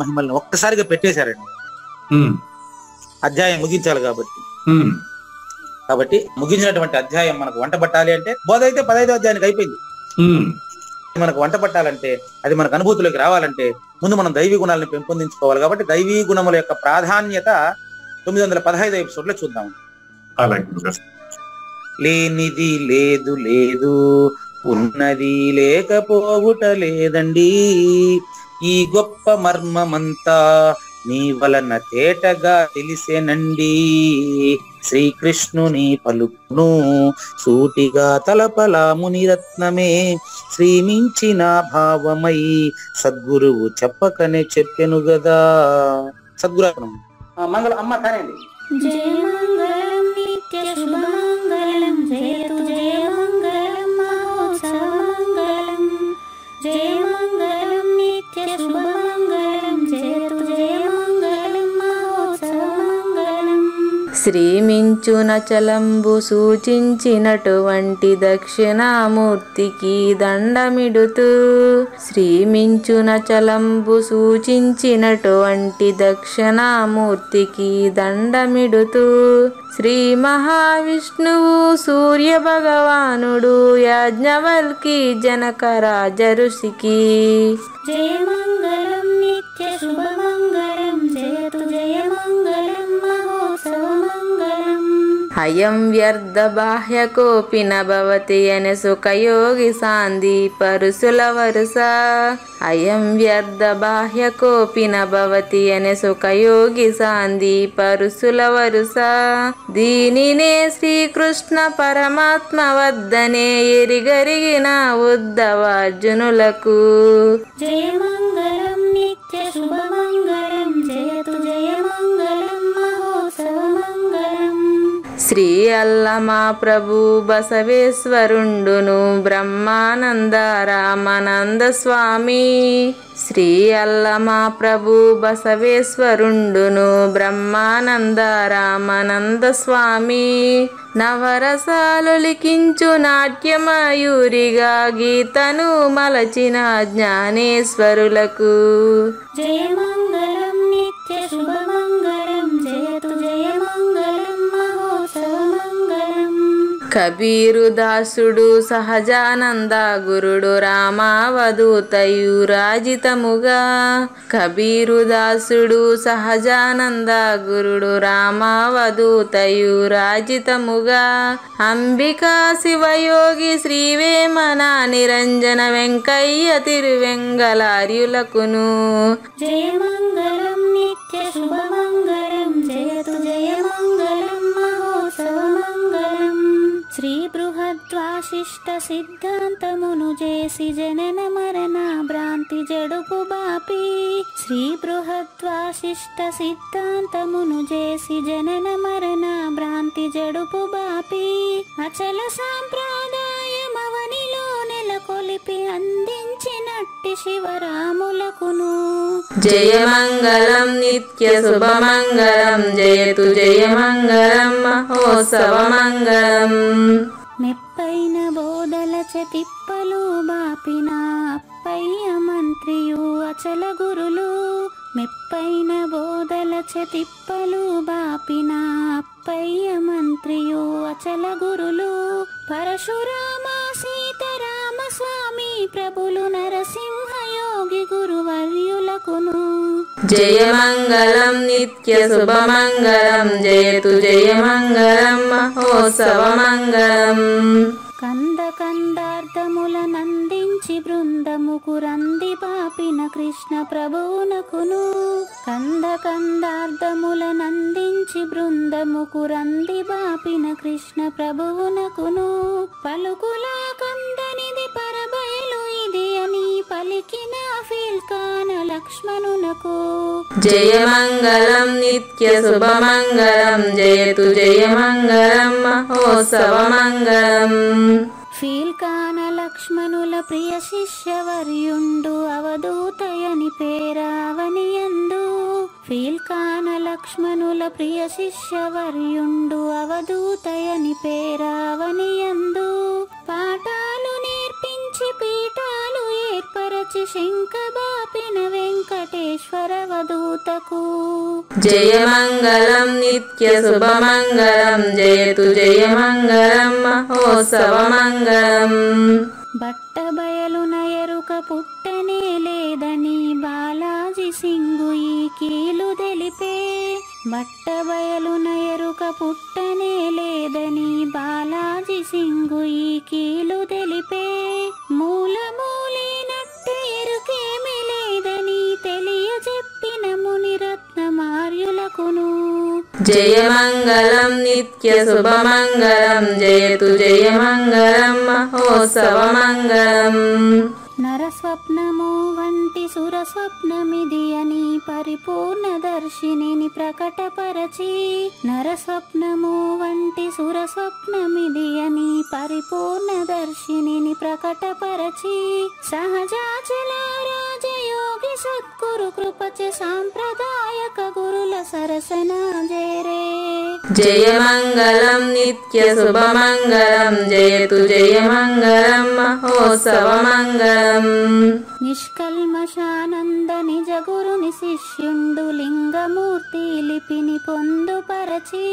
మహిమల్ని ఒక్కసారిగా పెట్టేశారండి. అధ్యాయం ముగించాలి కాబట్టి ముగించినటువంటి అధ్యాయం మనకు వంట పట్టాలి అంటే, బోధ అయితే 15వ అధ్యాయానికి అయిపోయింది. మనకు వంట పట్టాలంటే, అది మనకు అనుభూతిలోకి రావాలంటే ముందు మనం దైవీ గుణాలను పెంపొందించుకోవాలి. కాబట్టి దైవీ గుణముల యొక్క ప్రాధాన్యత 915 ఎపిసోడ్ లో చూద్దాం. లేనిది లేదు లేదు, ఉన్నది లేకపోవుట లేదండి, ఈ గొప్ప మర్మమంతా నీ వలన తేటగా తెలిసేనండి, శ్రీకృష్ణుని పలుకును సూటిగా తలపలా మునిరత్నమే, శ్రీమించిన భావమై సద్గురువు చెప్పకనే చెప్పెను గదా. సద్గురు మంగళం అమ్మ కానండి. జయ మంగళం నిత్య శుభమంగళం, జయతు జయ మంగళం మహోత్సవ మంగళం, జయ మంగళం నిత్య శుభమంగళం, జయతు జయ మంగళం మహోత్సవ మంగళం. శ్రీమించునచలంబు సూచించినటువంటి దక్షిణామూర్తికి దండమిడుతూ, శ్రీమించునచలంబు సూచించినటువంటి దక్షిణామూర్తికి దండమిడుతూ, శ్రీ మహావిష్ణువు సూర్య భగవానుడు యాజ్ఞవల్కి జనక రాజఋషికి జయ మంగళం నిత్య శుభమంగళం, జయతు జయ మంగళం మహోత్సవ మంగళం. అయం వ్యర్థ బాహ్య కోపి నభవతి అనే సుఖయోగి సాంది పరుసుల వరుస, అయం వ్యర్థ బాహ్య కోపి నభవతి అనే సుఖయోగి సాంది పరుసుల వరుస, దీనినే శ్రీకృష్ణ పరమాత్మ వద్దనే ఎరిగరిగిన ఉద్ధవార్జునులకు జయ మంగళం నిత్య శుభమంగళం, జయతు జయ మంగళం మహోత్సవ మంగళం. శ్రీ అల్లమా ప్రభు బసవేశ్వరుండును బ్రహ్మానంద రామానంద స్వామి, శ్రీ అల్లమా ప్రభు బసవేశ్వరుండును బ్రహ్మానంద రామానంద స్వామి, నవరసాలు లిఖించు నాట్యమయూరిగా గీతను మలచిన జ్ఞానేశ్వరులకు జయ మంగళం నిత్య శుభమంగళం, జయతు జయ మంగళం మహోత్సవ మంగళం. కబీరు దాసుడు సహజానంద గురుడు రామావధూతయు రాజితముగా, కబీరు దాసుడు సహజానంద గురుడు రామావధూతయు రాజితముగా, అంబికా శివయోగి శ్రీవేమన నిరంజన వెంకయ్య తిరువెంగళార్యులకును జయ మంగళం నిత్య శుభమంగళం, జయతు జయ మంగళం మహోత్సవ మంగళం. శ్రీ బృహద్వాశిష్ట సిద్ధాంతమును చేసి జనన మరణ భ్రాంతి జడుపు బాపి, శ్రీ బృహద్వాశిష్ట సిద్ధాంతమును చేసి జనన మరణ భ్రాంతి జడుపు బాపి, అచల సాంప్రదాయమవనిలో నెలకొలిపి అందించినట్టి శివరాములకును జయ మంగళం నిత్య శుభమంగళం, జయతు జయ మంగళం మహోత్సవ మంగళం. మెప్పైన బోధల తిప్పలు బాపిన అప్పయ్య మంత్రియు అచల గురులు, మెప్పైన బోధల తిప్పలు బాపిన అప్పయ్య మంత్రియు అచల గురులు, పరశురామ సీతారామ స్వామి ప్రభులు నరసింహయోగి గురువర్యులకును జయ మంగళం నిత్య శుభమంగళం, జయతు జయ మంగళం మహోత్సవ మంగళం. కంద కందార్థముల నందించి బృందముకు రంది పాపిన కృష్ణ ప్రభువునకును, కంద కందార్థముల నందించి బృందముకు రంది బాపిన కృష్ణ ప్రభువునకును, పలుకులా కందనిది పరబయలు ఇది అని పలికిన ఫీల్కాన లక్ష్మణునకు జయమంగళం నిత్య శుభమంగళం జయతు జయమంగళం మహోత్సవమంగళం. ఫీల్కాన లక్ష్మణుల ప్రియ శిష్యవర్యుండు అవధూతయని పేరావనియందు. ఫీల్కాన లక్ష్మణుల ప్రియ శిష్యవర్యుండు అవధూతయని పేరావనియందు. పాఠాలు నేర్పించి పీఠాలు ఏర్పరచి శంఖబాపిన వెంకటేశ్వర వధూతకు జయమంగళం నిత్య శుభమంగళం జయతు జయమంగళం మహోత్సవమంగళం. బట్టబయలున ఎరుక పుట్టనే లేదని బాలాజీ సింగు ఈ కీలు తెలిపే. బట్టబయలున ఎరుక పుట్టనే లేదని బాలాజీ సింగు ఈ కీలు తెలిపే. మూలమూలేనట్టు ఎరుకేమి లేదని తెలియజెప్పిన మునిరత్నమార్యులకును జయమంగళం నిత్య శుభమంగళం జయతు జయమంగళం మహోత్సవమంగళం. నరస్వప్నము వంటి సురస్వప్నమిది అని పరిపూర్ణ దర్శినిని ప్రకటపరచి. నరస్వప్నము వంటి సురస్వప్నమిది అని పరిపూర్ణ దర్శినిని ప్రకటపరచి. సహజాచల రాజయోగి సద్గురు కృపచ సాంప్రదాయక గురుల సరసన జేరే. జయమంగళం నిత్య శుభమంగళం జయతు జయమంగళం మహోత్సవమంగళం. నిష్కల్మషానంద నిజ గురుని శిష్యుండు లింగమూర్తి లిపిని పొందుపరచి.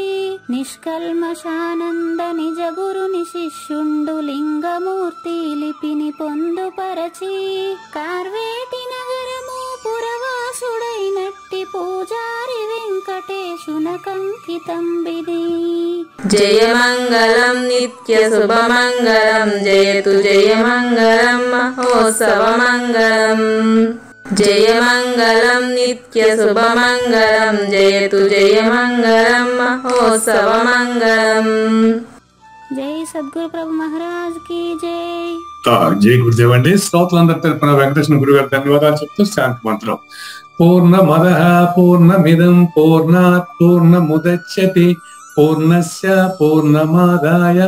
నిష్కల్మషానంద నిజ గురుని శిష్యుండు లింగమూర్తి లిపిని పొందుపరచి. కార్వేటి నగరము పురవాసుడైనట్టి పూజారి వెంకటేశునకంకితం విధి. జయమంగళం నిత్య శుభమంగళం జయతు జయమంగళం మహోత్సవమంగళం. జయమంగళం నిత్య శుభమంగళం జయతు జయమంగళం మహోత్సవమంగళం. జై సద్గురు ప్రభు మహారాజ్ కి జై. జై గురుదేవ్ అండి. శ్రోతలందరి తరపున వెంకటేశ్వర గురువు గారు ధన్యవాదాలు చెప్తూ శాంతి మంత్రం. పూర్ణమదః పూర్ణమిదం పూర్ణాత్ పూర్ణముదచ్యతే పూర్ణస్య పూర్ణమాదాయ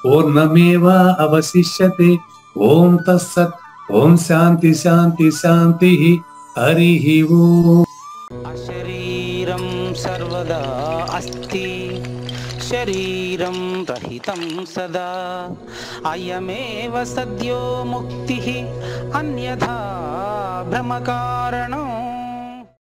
పూర్ణమేవా అవశిష్యతే. ఓం తత్సత్. ఓం శాంతి శాంతి శాంతి. హరి ఓం. అశరీరం సర్వదా అస్తి శరీరం రహితం సదా. అయమేవ సద్యో ముక్తి అన్యథా భ్రమకారణం